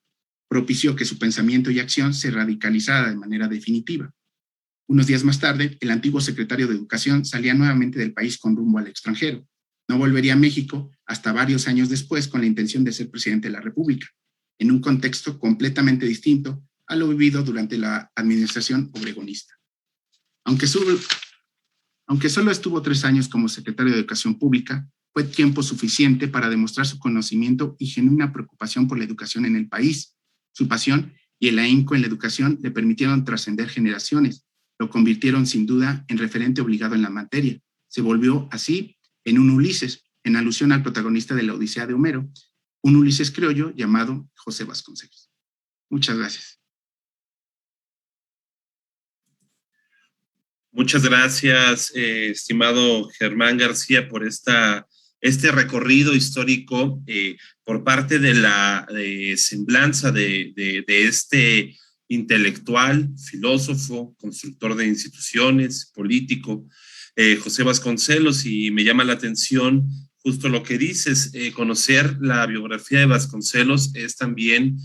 Speaker 3: propició que su pensamiento y acción se radicalizara de manera definitiva. Unos días más tarde, el antiguo secretario de Educación salía nuevamente del país con rumbo al extranjero. No volvería a México hasta varios años después con la intención de ser presidente de la República, en un contexto completamente distinto a lo vivido durante la administración obregonista. Aunque solo estuvo 3 años como secretario de Educación Pública, fue tiempo suficiente para demostrar su conocimiento y genuina preocupación por la educación en el país. Su pasión y el ahínco en la educación le permitieron trascender generaciones. Lo convirtieron sin duda en referente obligado en la materia. Se volvió así en un Ulises, en alusión al protagonista de la Odisea de Homero, un Ulises criollo llamado José Vasconcelos. Muchas gracias.
Speaker 1: Muchas gracias, estimado Germán García, por este recorrido histórico por parte de la semblanza de este intelectual, filósofo, constructor de instituciones, político, José Vasconcelos, y me llama la atención justo lo que dices. Conocer la biografía de Vasconcelos es también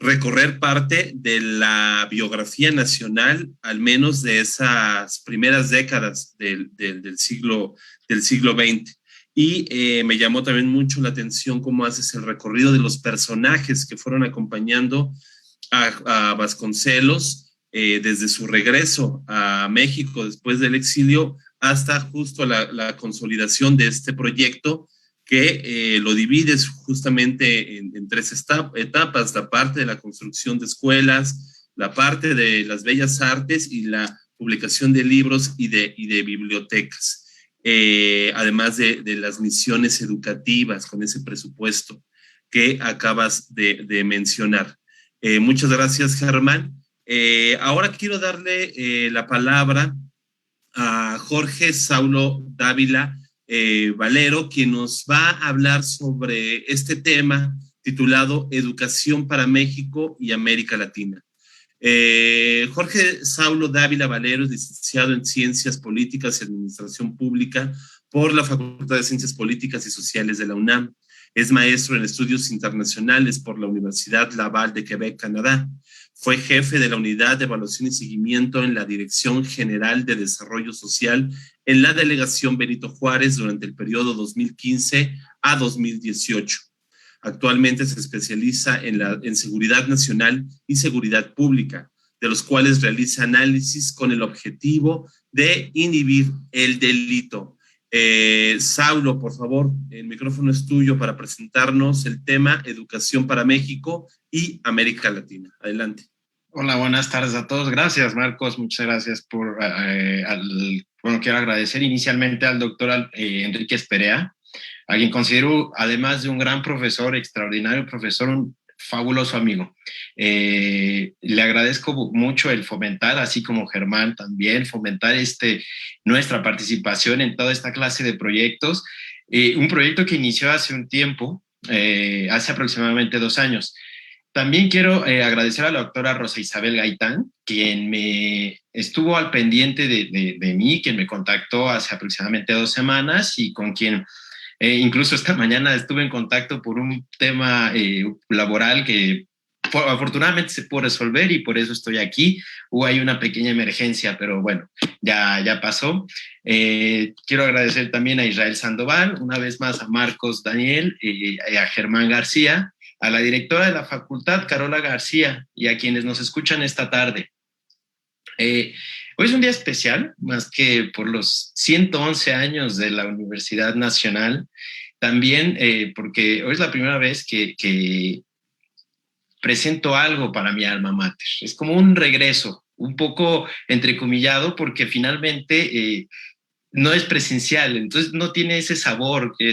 Speaker 1: recorrer parte de la biografía nacional, al menos de esas primeras décadas del siglo XX. Y me llamó también mucho la atención cómo haces el recorrido de los personajes que fueron acompañando a Vasconcelos desde su regreso a México después del exilio hasta justo la consolidación de este proyecto que lo divide justamente en tres etapas: la parte de la construcción de escuelas, la parte de las bellas artes y la publicación de libros y de bibliotecas, además de las misiones educativas con ese presupuesto que acabas de mencionar. Muchas gracias, Germán. Ahora quiero darle la palabra a Jorge Saulo Dávila Valero, quien nos va a hablar sobre este tema titulado Educación para México y América Latina. Jorge Saulo Dávila Valero es licenciado en Ciencias Políticas y Administración Pública por la Facultad de Ciencias Políticas y Sociales de la UNAM. Es maestro en Estudios Internacionales por la Universidad Laval de Quebec, Canadá. Fue jefe de la Unidad de Evaluación y Seguimiento en la Dirección General de Desarrollo Social en la Delegación Benito Juárez durante el periodo 2015 a 2018. Actualmente se especializa en seguridad nacional y seguridad pública, de los cuales realiza análisis con el objetivo de inhibir el delito. Saulo, por favor, el micrófono es tuyo para presentarnos el tema Educación para México y América Latina. Adelante.
Speaker 4: Hola, buenas tardes a todos. Gracias, Marcos. Muchas gracias por... quiero agradecer inicialmente al doctor Enrique Perea, a quien considero, además de un gran profesor, extraordinario profesor, un fabuloso amigo. Le agradezco mucho el fomentar, así como Germán también, fomentar nuestra participación en toda esta clase de proyectos. Un proyecto que inició hace un tiempo, hace aproximadamente 2 años. También quiero agradecer a la doctora Rosa Isabel Gaitán, quien me estuvo al pendiente de mí, quien me contactó hace aproximadamente 2 semanas y con quien incluso esta mañana estuve en contacto por un tema laboral que afortunadamente se pudo resolver y por eso estoy aquí. Hay una pequeña emergencia, pero bueno, ya pasó. Quiero agradecer también a Israel Sandoval, una vez más a Marcos Daniel, a Germán García, a la directora de la facultad, Carola García, y a quienes nos escuchan esta tarde. Hoy es un día especial, más que por los 111 años de la Universidad Nacional, también porque hoy es la primera vez que presento algo para mi alma mater. Es como un regreso, un poco entrecomillado, porque finalmente no es presencial, entonces no tiene ese sabor que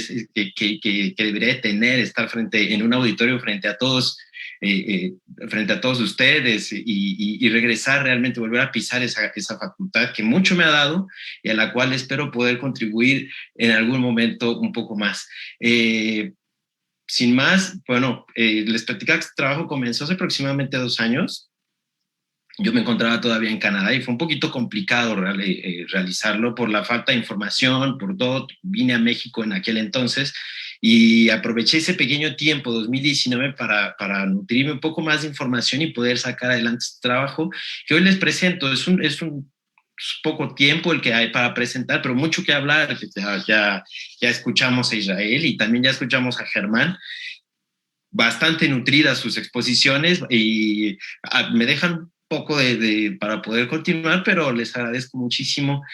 Speaker 4: debería tener estar en un auditorio frente a todos ustedes y regresar realmente, volver a pisar esa facultad que mucho me ha dado y a la cual espero poder contribuir en algún momento un poco más. Sin más, les platicaba que este trabajo comenzó hace aproximadamente 2 años. Yo me encontraba todavía en Canadá y fue un poquito complicado realizarlo por la falta de información, por todo. Vine a México en aquel entonces y aproveché ese pequeño tiempo, 2019, para nutrirme un poco más de información y poder sacar adelante este trabajo que hoy les presento. Es un poco tiempo el que hay para presentar, pero mucho que hablar. Ya escuchamos a Israel y también ya escuchamos a Germán. Bastante nutridas sus exposiciones y me dejan poco para poder continuar, pero les agradezco muchísimo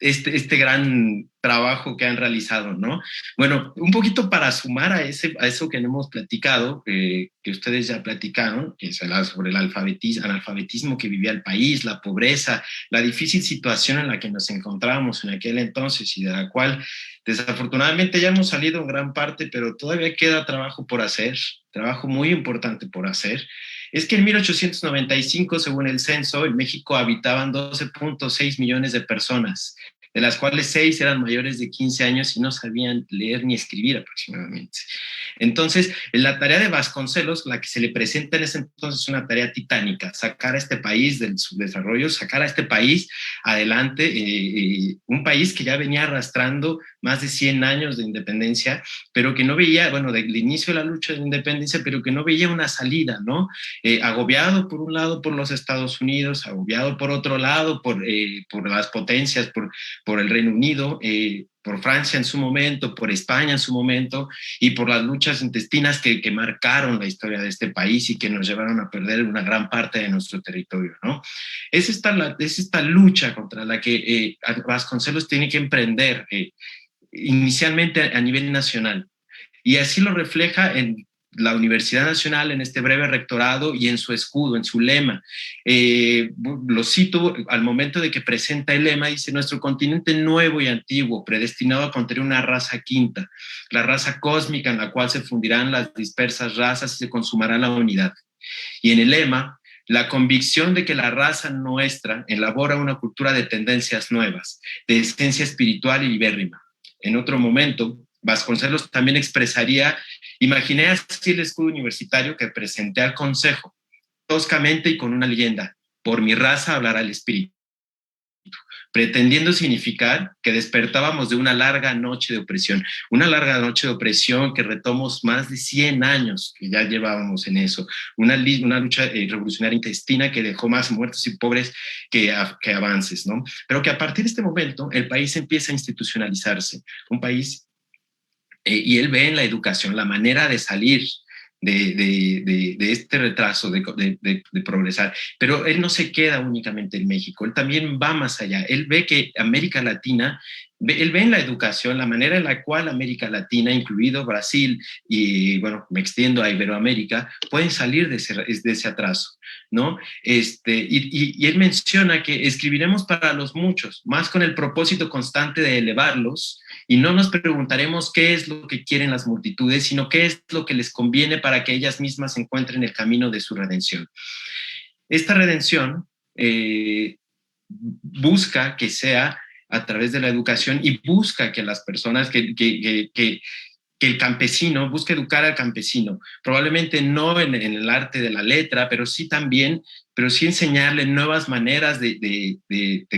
Speaker 4: este gran trabajo que han realizado, ¿no? Bueno, un poquito para sumar a eso que hemos platicado, que ustedes ya platicaron, que es sobre el analfabetismo que vivía el país, la pobreza, la difícil situación en la que nos encontrábamos en aquel entonces y de la cual desafortunadamente ya hemos salido en gran parte, pero todavía queda trabajo por hacer, trabajo muy importante por hacer. Es que en 1895, según el censo, en México habitaban 12.6 millones de personas, de las cuales 6 eran mayores de 15 años y no sabían leer ni escribir aproximadamente. Entonces, la tarea de Vasconcelos, la que se le presenta en ese entonces, es una tarea titánica: sacar a este país del subdesarrollo, sacar a este país adelante, un país que ya venía arrastrando más de 100 años de independencia, pero que no veía, del inicio de la lucha de la independencia, pero que no veía una salida, ¿no? Agobiado por un lado por los Estados Unidos, agobiado por otro lado por las potencias, por el Reino Unido, por Francia en su momento, por España en su momento, y por las luchas intestinas que marcaron la historia de este país y que nos llevaron a perder una gran parte de nuestro territorio, ¿no? Es esta lucha contra la que Vasconcelos tiene que emprender inicialmente a nivel nacional, y así lo refleja en la Universidad Nacional, en este breve rectorado y en su escudo, en su lema. Lo cito al momento de que presenta el lema, dice: nuestro continente nuevo y antiguo, predestinado a contener una raza quinta, la raza cósmica en la cual se fundirán las dispersas razas y se consumará la unidad. Y en el lema, la convicción de que la raza nuestra elabora una cultura de tendencias nuevas, de esencia espiritual y libérrima. En otro momento, Vasconcelos también expresaría: imaginé así el escudo universitario que presenté al Consejo, toscamente y con una leyenda: por mi raza hablará el espíritu, pretendiendo significar que despertábamos de una larga noche de opresión que retomamos más de 100 años que ya llevábamos en eso, una lucha revolucionaria intestina que dejó más muertos y pobres que avances, ¿no? Pero que a partir de este momento el país empieza a institucionalizarse, un país, y él ve en la educación la manera de salir de este retraso, de progresar. Pero él no se queda únicamente en México, él también va más allá. Él ve que América Latina, él ve en la educación la manera en la cual América Latina, incluido Brasil y, bueno, me extiendo a Iberoamérica, pueden salir de ese atraso, ¿no? Y él menciona que escribiremos para los muchos, más con el propósito constante de elevarlos, y no nos preguntaremos qué es lo que quieren las multitudes, sino qué es lo que les conviene para que ellas mismas encuentren el camino de su redención. Esta redención busca que sea a través de la educación, y busca que las personas, que el campesino, busca educar al campesino, probablemente no en el arte de la letra, pero sí enseñarle nuevas maneras de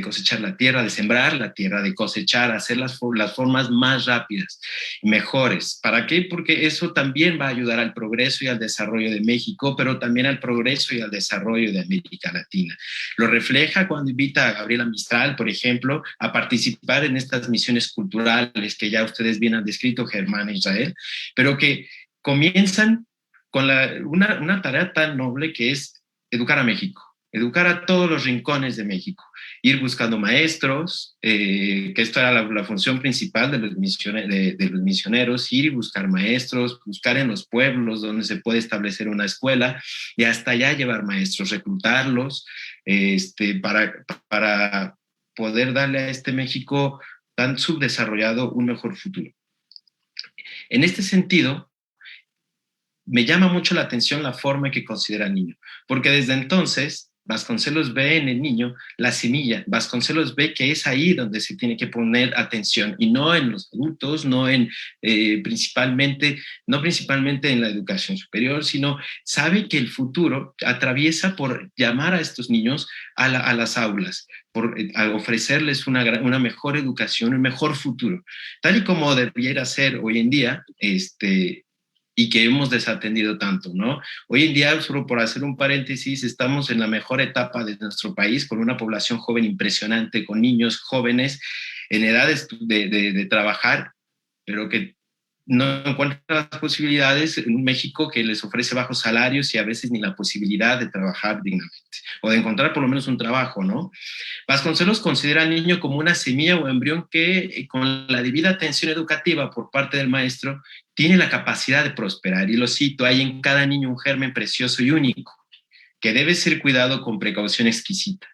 Speaker 4: cosechar la tierra, de sembrar la tierra, de cosechar, hacer las formas más rápidas, mejores. ¿Para qué? Porque eso también va a ayudar al progreso y al desarrollo de México, pero también al progreso y al desarrollo de América Latina. Lo refleja cuando invita a Gabriela Mistral, por ejemplo, a participar en estas misiones culturales que ya ustedes bien han descrito, Germán e Israel, pero que comienzan con una tarea tan noble que es educar a México, educar a todos los rincones de México, ir buscando maestros, que esto era la función principal de los misioneros, ir y buscar maestros, buscar en los pueblos donde se puede establecer una escuela, y hasta allá llevar maestros, reclutarlos, para poder darle a este México tan subdesarrollado un mejor futuro. En este sentido, me llama mucho la atención la forma en que considera al niño, porque desde entonces Vasconcelos ve en el niño la semilla. Vasconcelos ve que es ahí donde se tiene que poner atención, y no en los adultos, no principalmente en la educación superior, sino sabe que el futuro atraviesa por llamar a estos niños a las aulas, por ofrecerles una mejor educación, un mejor futuro, tal y como debiera ser hoy en día, y que hemos desatendido tanto, ¿no? Hoy en día, solo por hacer un paréntesis, estamos en la mejor etapa de nuestro país, con una población joven impresionante, con niños jóvenes en edades de trabajar, pero que no encuentran las posibilidades en un México que les ofrece bajos salarios y a veces ni la posibilidad de trabajar dignamente, o de encontrar por lo menos un trabajo, ¿no? Vasconcelos considera al niño como una semilla o embrión que, con la debida atención educativa por parte del maestro, tiene la capacidad de prosperar. Y lo cito: hay en cada niño un germen precioso y único, que debe ser cuidado con precaución exquisita.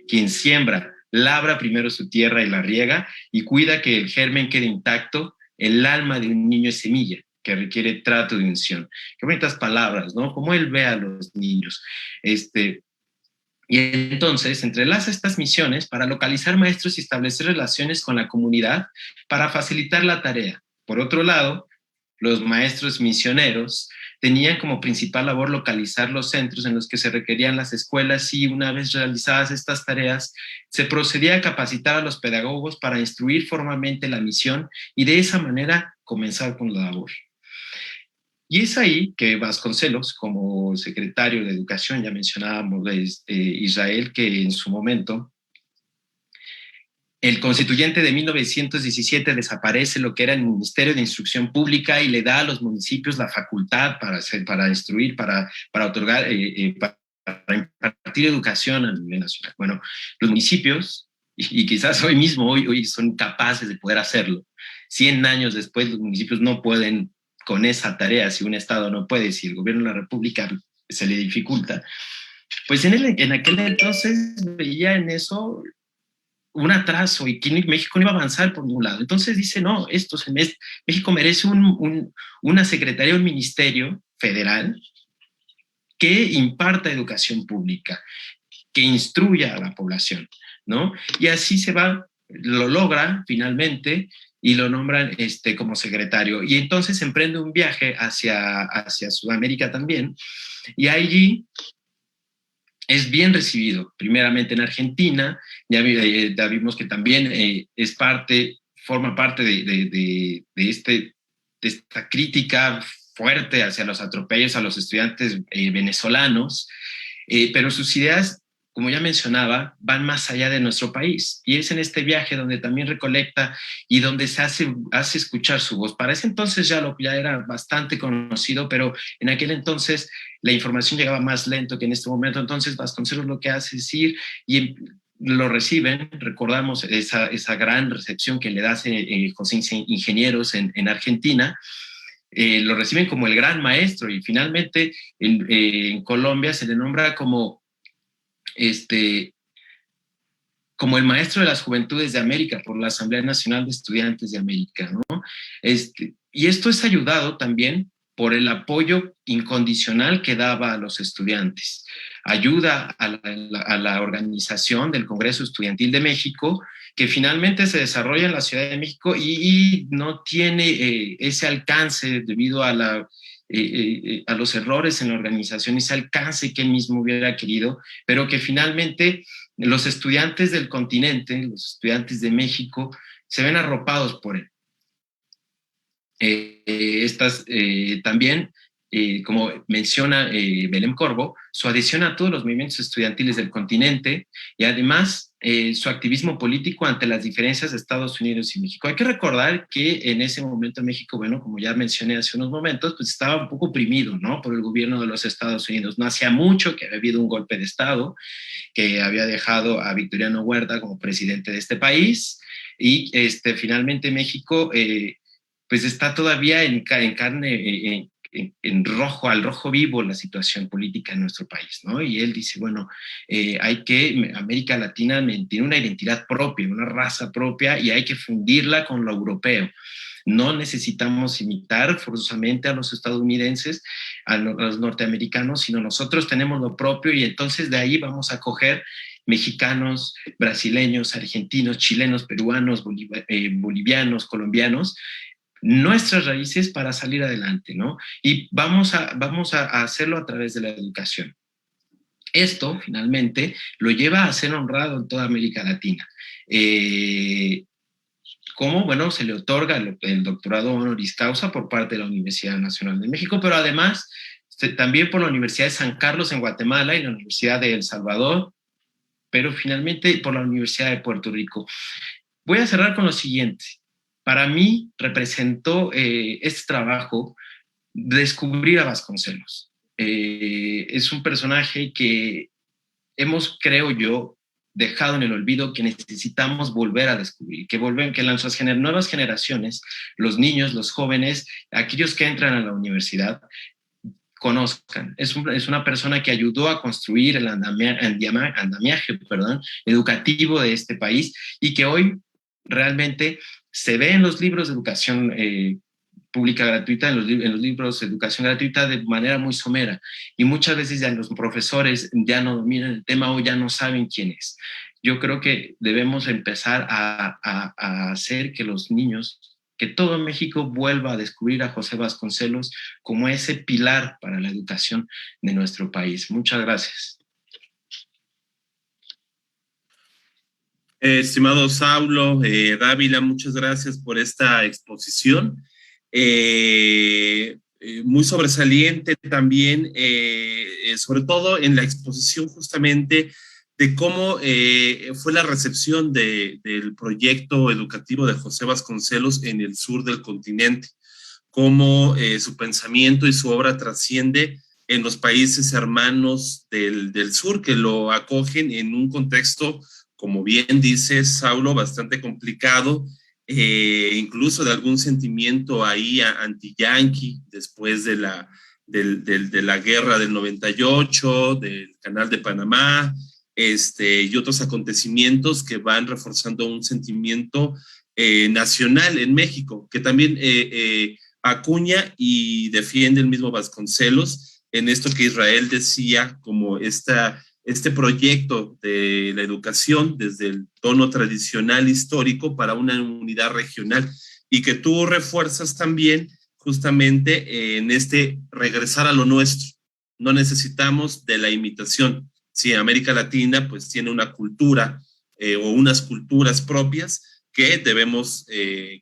Speaker 4: Quien siembra, labra primero su tierra y la riega, y cuida que el germen quede intacto. El alma de un niño es semilla, que requiere trato de unción. Qué bonitas palabras, ¿no? Cómo él ve a los niños. Y entonces entrelaza estas misiones para localizar maestros y establecer relaciones con la comunidad para facilitar la tarea. Por otro lado, los maestros misioneros tenían como principal labor localizar los centros en los que se requerían las escuelas, y una vez realizadas estas tareas, se procedía a capacitar a los pedagogos para instruir formalmente la misión y de esa manera comenzar con la labor. Y es ahí que Vasconcelos, como secretario de Educación, ya mencionábamos Israel, que en su momento el constituyente de 1917 desaparece lo que era el Ministerio de Instrucción Pública y le da a los municipios la facultad para instruir, para otorgar, para impartir educación a nivel nacional. Bueno, los municipios, y quizás hoy son capaces de poder hacerlo. 100 años después, los municipios no pueden con esa tarea, si un Estado no puede, si el gobierno de la República se le dificulta. Pues en aquel entonces veía en eso un atraso y que México no iba a avanzar por ningún lado. Entonces dice, no, México merece una secretaría, un ministerio federal que imparta educación pública, que instruya a la población, ¿no? Y así lo logra finalmente y lo nombran como secretario. Y entonces emprende un viaje hacia Sudamérica también, y allí es bien recibido, primeramente en Argentina. Ya vimos que también forma parte de esta crítica fuerte hacia los atropellos a los estudiantes venezolanos, pero sus ideas, como ya mencionaba, van más allá de nuestro país. Y es en este viaje donde también recolecta y donde se hace escuchar su voz. Para ese entonces ya era bastante conocido, pero en aquel entonces la información llegaba más lento que en este momento. Entonces Vasconcelos lo que hace es ir y lo reciben. Recordamos esa gran recepción que le da José Ingenieros en Argentina. Lo reciben como el gran maestro, y finalmente en Colombia se le nombra como el maestro de las juventudes de América por la Asamblea Nacional de Estudiantes de América, ¿no? Y esto es ayudado también por el apoyo incondicional que daba a los estudiantes. Ayuda a la organización del Congreso Estudiantil de México, que finalmente se desarrolla en la Ciudad de México y no tiene ese alcance debido a los errores en la organización, ese alcance que él mismo hubiera querido, pero que finalmente los estudiantes del continente, los estudiantes de México, se ven arropados por él. También, como menciona Belém Corbo, su adhesión a todos los movimientos estudiantiles del continente y además su activismo político ante las diferencias de Estados Unidos y México. Hay que recordar que en ese momento México, bueno, como ya mencioné hace unos momentos, pues estaba un poco oprimido, ¿no?, por el gobierno de los Estados Unidos. No hacía mucho que había habido un golpe de Estado que había dejado a Victoriano Huerta como presidente de este país, y finalmente México pues está todavía en carne, en rojo, al rojo vivo, la situación política en nuestro país, ¿no? Y él dice, bueno, América Latina tiene una identidad propia, una raza propia, y hay que fundirla con lo europeo. No necesitamos imitar forzosamente a los estadounidenses, a los norteamericanos, sino nosotros tenemos lo propio, y entonces de ahí vamos a coger mexicanos, brasileños, argentinos, chilenos, peruanos, bolivianos, colombianos, nuestras raíces para salir adelante, ¿no? Y vamos a hacerlo a través de la educación. Esto, finalmente, lo lleva a ser honrado en toda América Latina. Como, bueno, se le otorga el doctorado honoris causa por parte de la Universidad Nacional de México, pero además también por la Universidad de San Carlos en Guatemala y la Universidad de El Salvador, pero finalmente por la Universidad de Puerto Rico. Voy a cerrar con lo siguiente. Para mí representó este trabajo descubrir a Vasconcelos. Es un personaje que hemos, creo yo, dejado en el olvido, que necesitamos volver a descubrir, que las nuevas generaciones, los niños, los jóvenes, aquellos que entran a la universidad, conozcan. Es una persona que ayudó a construir el andamiaje educativo de este país, y que hoy realmente se ve en los libros de educación pública gratuita, en los libros de educación gratuita, de manera muy somera, y muchas veces ya los profesores ya no dominan el tema o ya no saben quién es. Yo creo que debemos empezar a hacer que los niños, que todo México vuelva a descubrir a José Vasconcelos como ese pilar para la educación de nuestro país. Muchas gracias.
Speaker 1: Estimado Saulo Dávila, muchas gracias por esta exposición. Muy sobresaliente también, sobre todo en la exposición justamente de cómo fue la recepción del proyecto educativo de José Vasconcelos en el sur del continente, cómo su pensamiento y su obra trasciende en los países hermanos del sur, que lo acogen en un contexto, como bien dice Saulo, bastante complicado, incluso de algún sentimiento ahí anti-yanqui después de la guerra del 98, del Canal de Panamá, y otros acontecimientos que van reforzando un sentimiento nacional en México, que también acuña y defiende el mismo Vasconcelos en esto que Israel decía como este proyecto de la educación desde el tono tradicional histórico para una unidad regional, y que tú refuerzas también justamente en este regresar a lo nuestro. No necesitamos de la imitación. Sí, América Latina pues tiene una cultura o unas culturas propias que debemos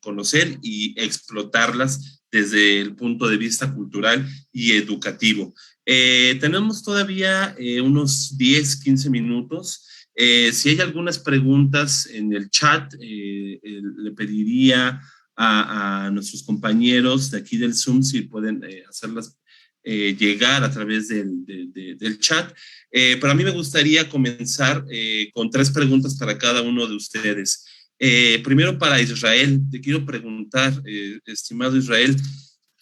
Speaker 1: conocer y explotarlas desde el punto de vista cultural y educativo. Tenemos todavía unos 10, 15 minutos. Si hay algunas preguntas en el chat, le pediría a nuestros compañeros de aquí del Zoom si pueden hacerlas llegar a través del chat. Pero a mí me gustaría comenzar con 3 preguntas para cada uno de ustedes. Primero para Israel, te quiero preguntar, estimado Israel,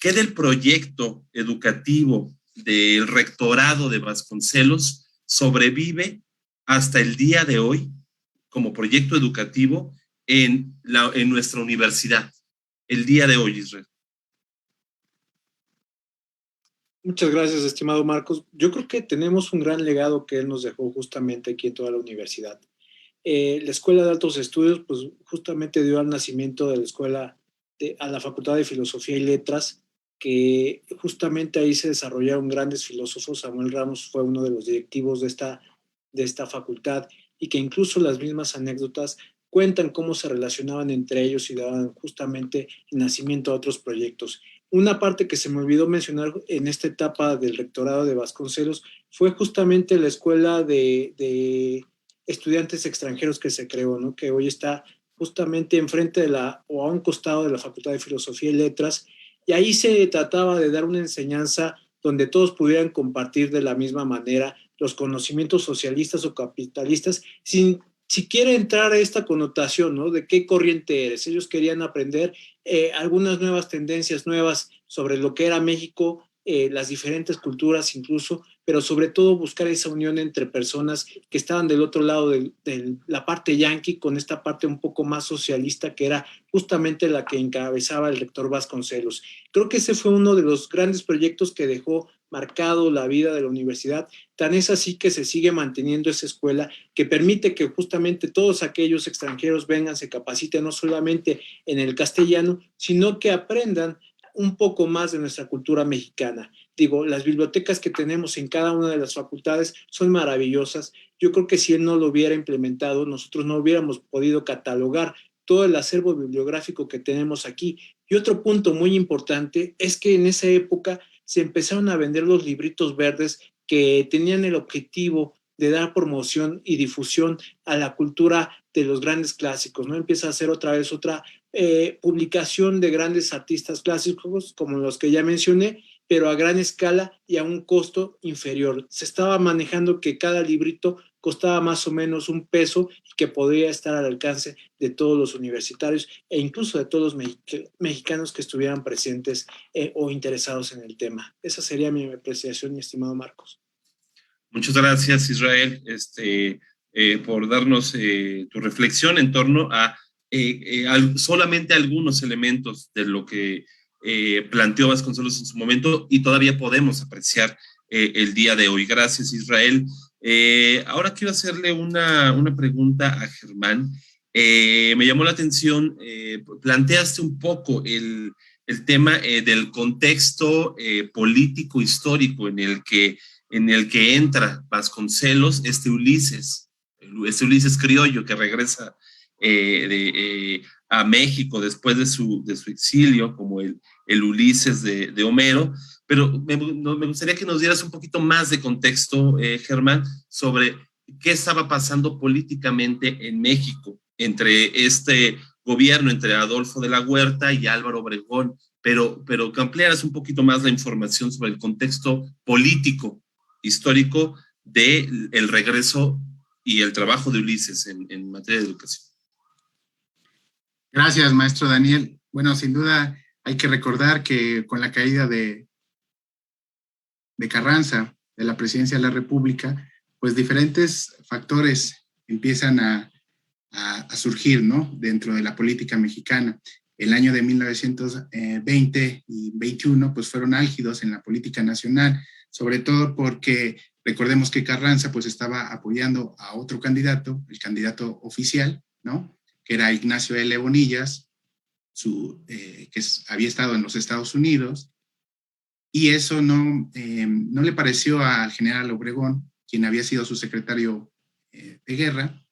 Speaker 1: ¿qué del proyecto educativo del rectorado de Vasconcelos sobrevive hasta el día de hoy como proyecto educativo en nuestra universidad? El día de hoy, Israel.
Speaker 2: Muchas gracias, estimado Marcos. Yo creo que tenemos un gran legado que él nos dejó justamente aquí en toda la universidad. La Escuela de Altos Estudios, pues justamente dio al nacimiento de la escuela, a la Facultad de Filosofía y Letras, que justamente ahí se desarrollaron grandes filósofos. Samuel Ramos fue uno de los directivos de esta facultad, y que incluso las mismas anécdotas cuentan cómo se relacionaban entre ellos y daban justamente el nacimiento a otros proyectos. Una parte que se me olvidó mencionar en esta etapa del rectorado de Vasconcelos fue justamente la escuela de estudiantes extranjeros que se creó, ¿no? Que hoy está justamente enfrente o a un costado de la Facultad de Filosofía y Letras, y ahí se trataba de dar una enseñanza donde todos pudieran compartir de la misma manera los conocimientos socialistas o capitalistas, sin siquiera entrar a esta connotación, ¿no? De qué corriente eres. Ellos querían aprender algunas nuevas tendencias nuevas sobre lo que era México, las diferentes culturas incluso, pero sobre todo buscar esa unión entre personas que estaban del otro lado de la parte yanqui con esta parte un poco más socialista, que era justamente la que encabezaba el rector Vasconcelos. Creo que ese fue uno de los grandes proyectos que dejó marcado la vida de la universidad. Tan es así que se sigue manteniendo esa escuela que permite que justamente todos aquellos extranjeros vengan, se capaciten no solamente en el castellano, sino que aprendan un poco más de nuestra cultura mexicana. Digo, las bibliotecas que tenemos en cada una de las facultades son maravillosas. Yo creo que si él no lo hubiera implementado, nosotros no hubiéramos podido catalogar todo el acervo bibliográfico que tenemos aquí. Y otro punto muy importante es que en esa época se empezaron a vender los libritos verdes que tenían el objetivo de dar promoción y difusión a la cultura de los grandes clásicos, ¿no? Empieza a hacer otra vez otra publicación de grandes artistas clásicos, como los que ya mencioné, pero a gran escala y a un costo inferior. Se estaba manejando que cada librito costaba más o menos $1 y que podría estar al alcance de todos los universitarios e incluso de todos los mexicanos que estuvieran presentes o interesados en el tema. Esa sería mi apreciación, mi estimado Marcos.
Speaker 1: Muchas gracias, Israel, por darnos tu reflexión en torno a solamente algunos elementos de lo que planteó Vasconcelos en su momento y todavía podemos apreciar el día de hoy. Gracias, Israel. Ahora quiero hacerle una pregunta a Germán. Me llamó la atención, planteaste un poco el tema del contexto político histórico en el que entra Vasconcelos, este Ulises criollo que regresa a México después de su exilio, como el Ulises de Homero. Pero me gustaría que nos dieras un poquito más de contexto, Germán, sobre qué estaba pasando políticamente en México entre este gobierno, entre Adolfo de la Huerta y Álvaro Obregón, pero que ampliaras un poquito más la información sobre el contexto político, histórico, del regreso y el trabajo de Ulises en materia de educación.
Speaker 3: Gracias, maestro Daniel. Bueno, sin duda hay que recordar que con la caída de Carranza de la presidencia de la República, pues diferentes factores empiezan a surgir, ¿no?, dentro de la política mexicana. El año de 1920 y 21 pues fueron álgidos en la política nacional, sobre todo porque recordemos que Carranza pues estaba apoyando a otro candidato, el candidato oficial, ¿no?, que era Ignacio L. Bonillas, había estado en los Estados Unidos, y eso no le pareció al general Obregón, quien había sido su secretario de guerra,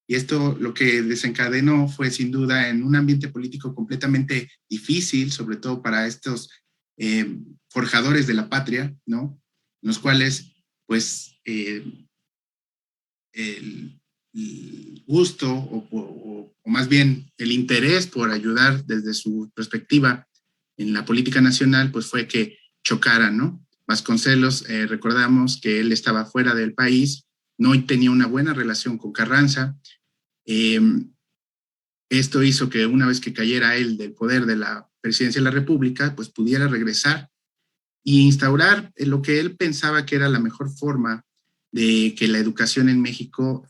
Speaker 3: y esto lo que desencadenó fue sin duda en un ambiente político completamente difícil, sobre todo para estos forjadores de la patria, ¿no?, los cuales pues el gusto o más bien el interés por ayudar desde su perspectiva en la política nacional pues fue que chocaran, ¿no? Vasconcelos, recordamos que él estaba fuera del país, no tenía una buena relación con Carranza. Esto hizo que una vez que cayera él del poder de la presidencia de la República, pues pudiera regresar e instaurar lo que él pensaba que era la mejor forma de que la educación en México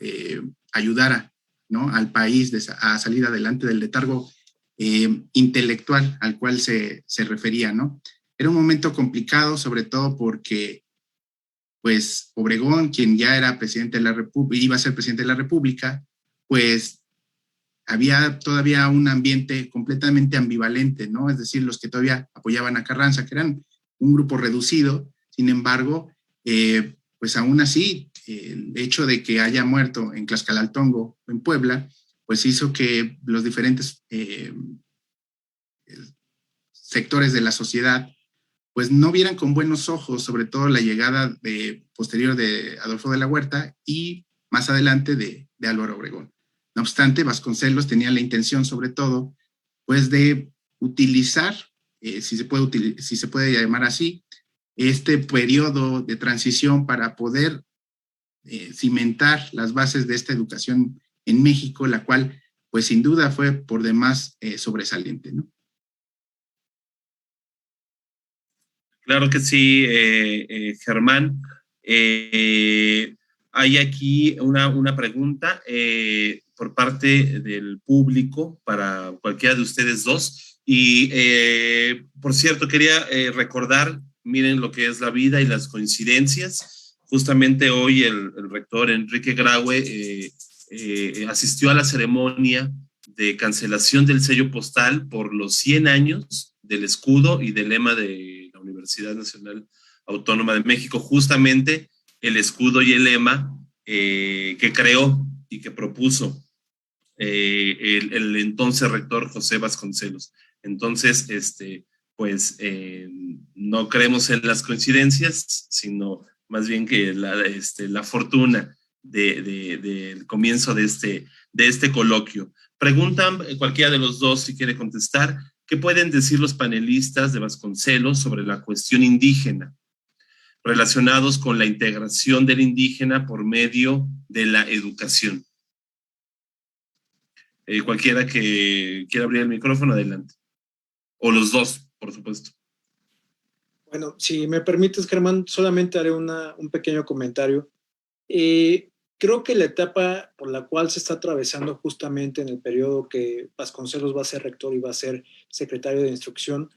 Speaker 3: ayudara, ¿no?, al país a salir adelante del letargo intelectual al cual se refería, ¿no? Era un momento complicado, sobre todo porque pues Obregón, quien ya era presidente de la República, iba a ser presidente de la República, pues había todavía un ambiente completamente ambivalente, ¿no? Es decir, los que todavía apoyaban a Carranza, que eran un grupo reducido, sin embargo, pues aún así, el hecho de que haya muerto en Tlaxcalaltongo, en Puebla, pues hizo que los diferentes sectores de la sociedad pues no vieran con buenos ojos, sobre todo la llegada posterior de Adolfo de la Huerta y más adelante de Álvaro Obregón. No obstante, Vasconcelos tenía la intención, sobre todo, pues de utilizar, si se puede llamar así, este periodo de transición para poder cimentar las bases de esta educación en México, la cual, pues sin duda fue por demás sobresaliente, ¿no?
Speaker 1: Claro que sí, Germán. Hay aquí una pregunta por parte del público para cualquiera de ustedes dos. Y, por cierto, quería recordar, miren lo que es la vida y las coincidencias. Justamente hoy el rector Enrique Graue asistió a la ceremonia de cancelación del sello postal por los 100 años del escudo y del lema de la Universidad Nacional Autónoma de México, justamente el escudo y el lema que creó y que propuso el entonces rector José Vasconcelos. Entonces, pues no creemos en las coincidencias, sino más bien que la fortuna del comienzo de este coloquio. Preguntan cualquiera de los dos si quiere contestar. ¿Qué pueden decir los panelistas de Vasconcelos sobre la cuestión indígena, relacionados con la integración del indígena por medio de la educación? Cualquiera que quiera abrir el micrófono, adelante. O los dos, por supuesto.
Speaker 2: Bueno, si me permites, Germán, solamente haré un pequeño comentario. Creo que la etapa por la cual se está atravesando justamente en el periodo que Vasconcelos va a ser rector y va a ser secretario de Instrucción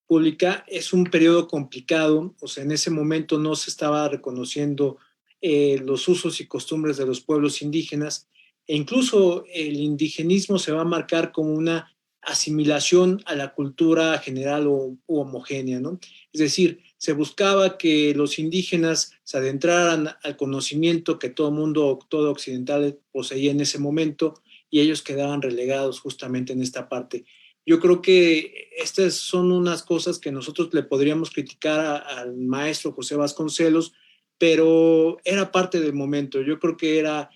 Speaker 2: Pública es un periodo complicado. O sea, en ese momento no se estaba reconociendo los usos y costumbres de los pueblos indígenas, e incluso el indigenismo se va a marcar como una asimilación a la cultura general u homogénea, ¿no? Es decir, se buscaba que los indígenas se adentraran al conocimiento que todo occidental poseía en ese momento, y ellos quedaban relegados justamente en esta parte. Yo creo que estas son unas cosas que nosotros le podríamos criticar al maestro José Vasconcelos, pero era parte del momento. Yo creo que era,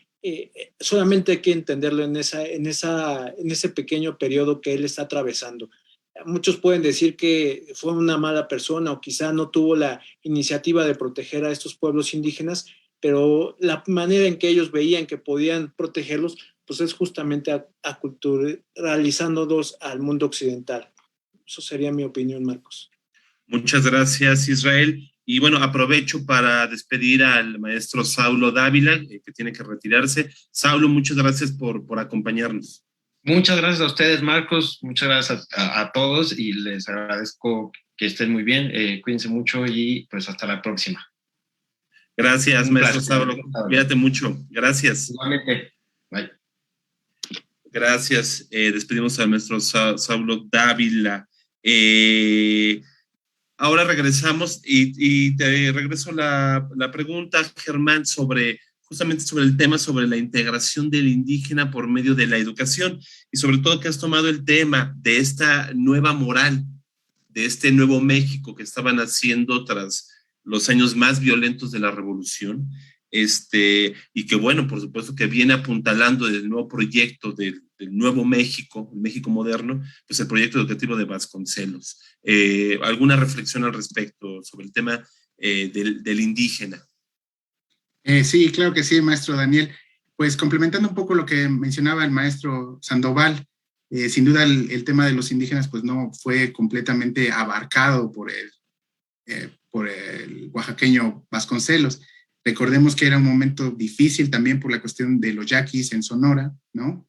Speaker 2: solamente hay que entenderlo en ese pequeño periodo que él está atravesando. Muchos pueden decir que fue una mala persona o quizá no tuvo la iniciativa de proteger a estos pueblos indígenas, pero la manera en que ellos veían que podían protegerlos, pues es justamente aculturalizándolos al mundo occidental. Eso sería mi opinión, Marcos.
Speaker 1: Muchas gracias, Israel. Y bueno, aprovecho para despedir al maestro Saulo Dávila, que tiene que retirarse. Saulo, muchas gracias por acompañarnos.
Speaker 4: Muchas gracias a ustedes, Marcos. Muchas gracias a todos y les agradezco que estén muy bien. Cuídense mucho y pues hasta la próxima.
Speaker 1: Gracias, maestro Saulo. Cuídate mucho. Gracias.
Speaker 4: Igualmente. Bye.
Speaker 1: Gracias. Despedimos al maestro Saulo Dávila. Ahora regresamos y te regreso la pregunta, Germán, justamente sobre el tema, sobre la integración del indígena por medio de la educación y sobre todo que has tomado el tema de esta nueva moral, de este nuevo México que estaban haciendo tras los años más violentos de la revolución, y que bueno, por supuesto que viene apuntalando el nuevo proyecto del nuevo México, el México moderno, pues el proyecto educativo de Vasconcelos. ¿Alguna reflexión al respecto sobre el tema del indígena?
Speaker 3: Sí, claro que sí, maestro Daniel. Pues complementando un poco lo que mencionaba el maestro Sandoval, sin duda el tema de los indígenas pues no fue completamente abarcado por el oaxaqueño Vasconcelos. Recordemos que era un momento difícil también por la cuestión de los yaquis en Sonora, ¿no?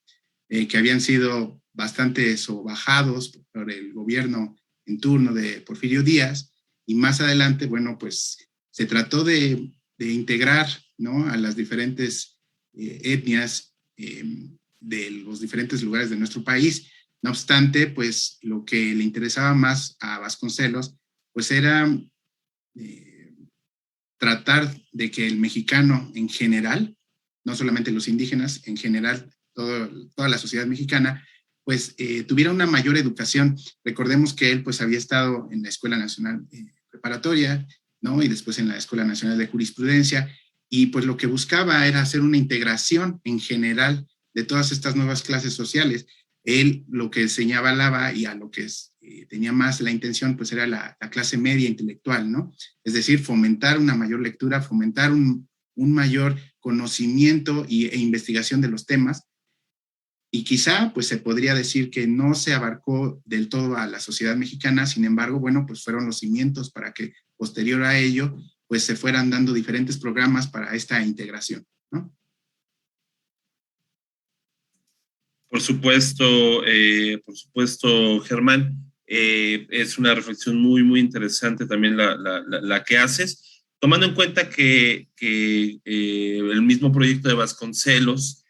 Speaker 3: Que habían sido bastante sobajados por el gobierno en turno de Porfirio Díaz, y más adelante, bueno, pues se trató de integrar, ¿no?, a las diferentes etnias de los diferentes lugares de nuestro país. No obstante, pues lo que le interesaba más a Vasconcelos, pues era tratar de que el mexicano en general, no solamente los indígenas, en general toda la sociedad mexicana, pues tuviera una mayor educación. Recordemos que él pues había estado en la Escuela Nacional Preparatoria, ¿no?, y después en la Escuela Nacional de Jurisprudencia, y pues lo que buscaba era hacer una integración en general de todas estas nuevas clases sociales. Él lo que señalaba y a lo que tenía más la intención pues era la clase media intelectual, ¿no? Es decir, fomentar una mayor lectura, fomentar un mayor conocimiento e investigación de los temas, y quizá pues se podría decir que no se abarcó del todo a la sociedad mexicana. Sin embargo, bueno, pues fueron los cimientos para que posterior a ello pues se fueran dando diferentes programas para esta integración, ¿no?
Speaker 1: Por supuesto, Germán, es una reflexión muy, muy interesante también la que haces, tomando en cuenta que el mismo proyecto de Vasconcelos,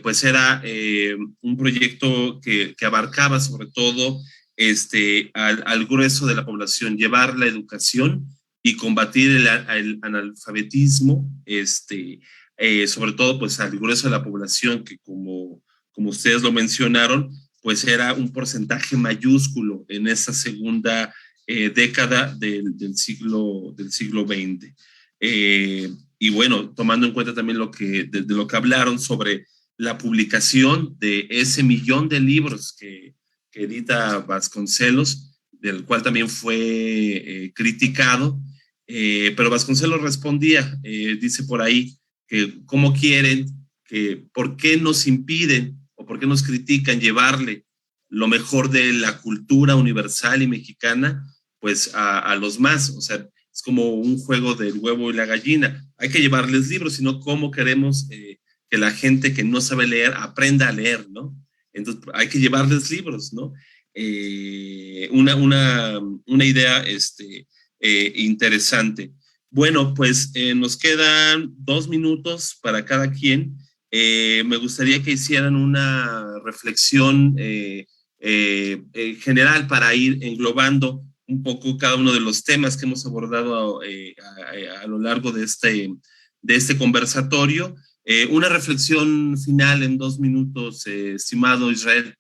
Speaker 1: pues era un proyecto que abarcaba sobre todo al grueso de la población, llevar la educación y combatir el analfabetismo, sobre todo pues al grueso de la población que como ustedes lo mencionaron, pues era un porcentaje mayúsculo en esa segunda década del siglo XX. Y bueno, tomando en cuenta también de lo que hablaron sobre la publicación de ese 1,000,000 de libros que edita Vasconcelos, del cual también fue criticado, pero Vasconcelos respondía, dice por ahí, que cómo quieren, por qué nos impiden o por qué nos critican llevarle lo mejor de la cultura universal y mexicana, pues a los más. O sea, es como un juego del huevo y la gallina. Hay que llevarles libros, sino cómo queremos que la gente que no sabe leer aprenda a leer, ¿no? Entonces hay que llevarles libros, ¿no? Una idea interesante. Bueno, pues nos quedan 2 minutos para cada quien. Me gustaría que hicieran una reflexión general para ir englobando un poco cada uno de los temas que hemos abordado a lo largo de este conversatorio. Una reflexión final en 2 minutos, estimado Israel.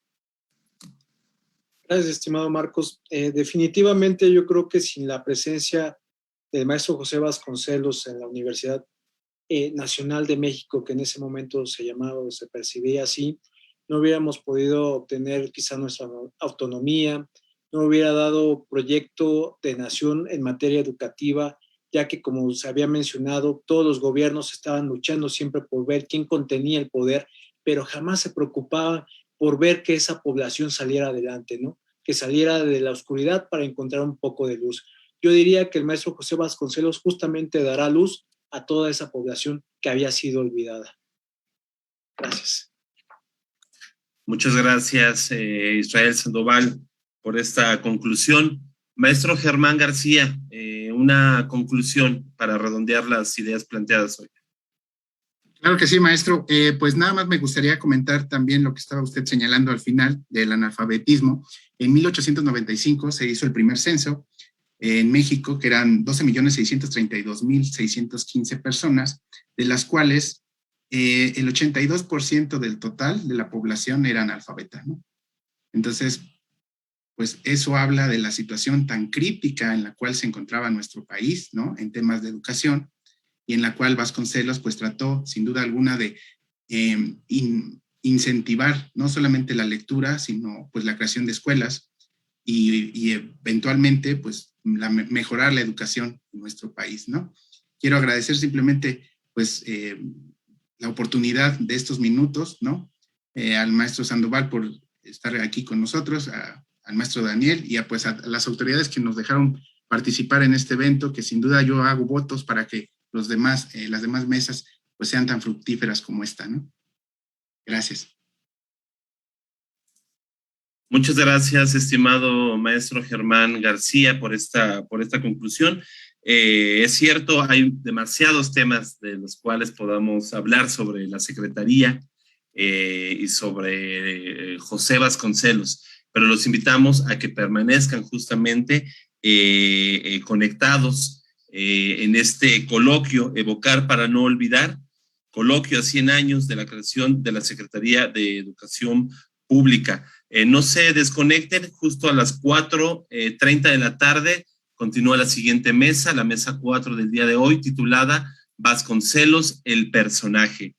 Speaker 2: Gracias, estimado Marcos. Definitivamente yo creo que sin la presencia del maestro José Vasconcelos en la Universidad Nacional de México, que en ese momento se llamaba o se percibía así, no hubiéramos podido obtener quizá nuestra autonomía, no hubiera dado proyecto de nación en materia educativa, ya que, como se había mencionado, todos los gobiernos estaban luchando siempre por ver quién contenía el poder, pero jamás se preocupaban por ver que esa población saliera adelante, ¿no? Que saliera de la oscuridad para encontrar un poco de luz. Yo diría que el maestro José Vasconcelos justamente dará luz a toda esa población que había sido olvidada. Gracias.
Speaker 1: Muchas gracias, Israel Sandoval, por esta conclusión. Maestro Germán García, una conclusión para redondear las ideas planteadas hoy.
Speaker 3: Claro que sí, maestro. Pues nada más me gustaría comentar también lo que estaba usted señalando al final del analfabetismo. En 1895 se hizo el primer censo en México, que eran 12.632.615 personas, de las cuales el 82% del total de la población era analfabeta, ¿no? Entonces, pues eso habla de la situación tan crítica en la cual se encontraba nuestro país, ¿no? En temas de educación, y en la cual Vasconcelos pues trató sin duda alguna de incentivar no solamente la lectura, sino pues la creación de escuelas y eventualmente pues mejorar la educación en nuestro país, ¿no? Quiero agradecer simplemente pues la oportunidad de estos minutos, ¿no? Al maestro Sandoval por estar aquí con nosotros, al maestro Daniel y pues a las autoridades que nos dejaron participar en este evento, que sin duda yo hago votos para que las demás mesas pues sean tan fructíferas como esta, ¿no? Gracias.
Speaker 1: Muchas gracias, estimado maestro Germán García, por esta conclusión. Es cierto, hay demasiados temas de los cuales podamos hablar sobre la Secretaría y sobre José Vasconcelos, pero los invitamos a que permanezcan justamente conectados en este coloquio, Evocar para no olvidar, coloquio a 100 años de la creación de la Secretaría de Educación Pública. No se desconecten, justo a las 4:30 de la tarde continúa la siguiente mesa, la mesa 4 del día de hoy, titulada Vasconcelos, el personaje.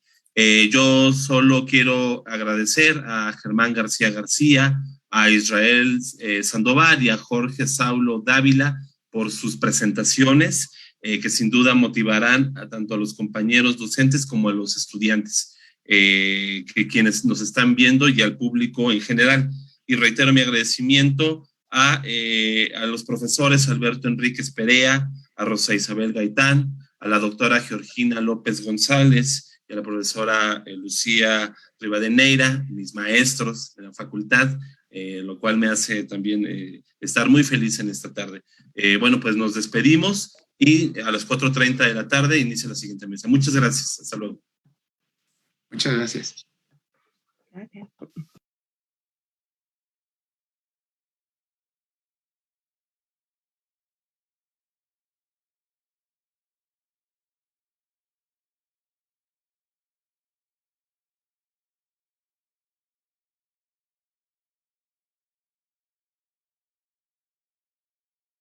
Speaker 1: Yo solo quiero agradecer a Germán García García, a Israel Sandoval y a Jorge Saulo Dávila por sus presentaciones, que sin duda motivarán tanto a los compañeros docentes como a los estudiantes. Que quienes nos están viendo y al público en general. Y reitero mi agradecimiento a los profesores Alberto Enríquez Perea, a Rosa Isabel Gaitán, a la doctora Georgina López González y a la profesora Lucía Rivadeneira, mis maestros de la facultad, lo cual me hace también estar muy feliz en esta tarde. Bueno, pues nos despedimos y a las 4:30 de la tarde inicia la siguiente mesa. Muchas gracias. Hasta luego.
Speaker 3: Muchas gracias.
Speaker 5: Okay.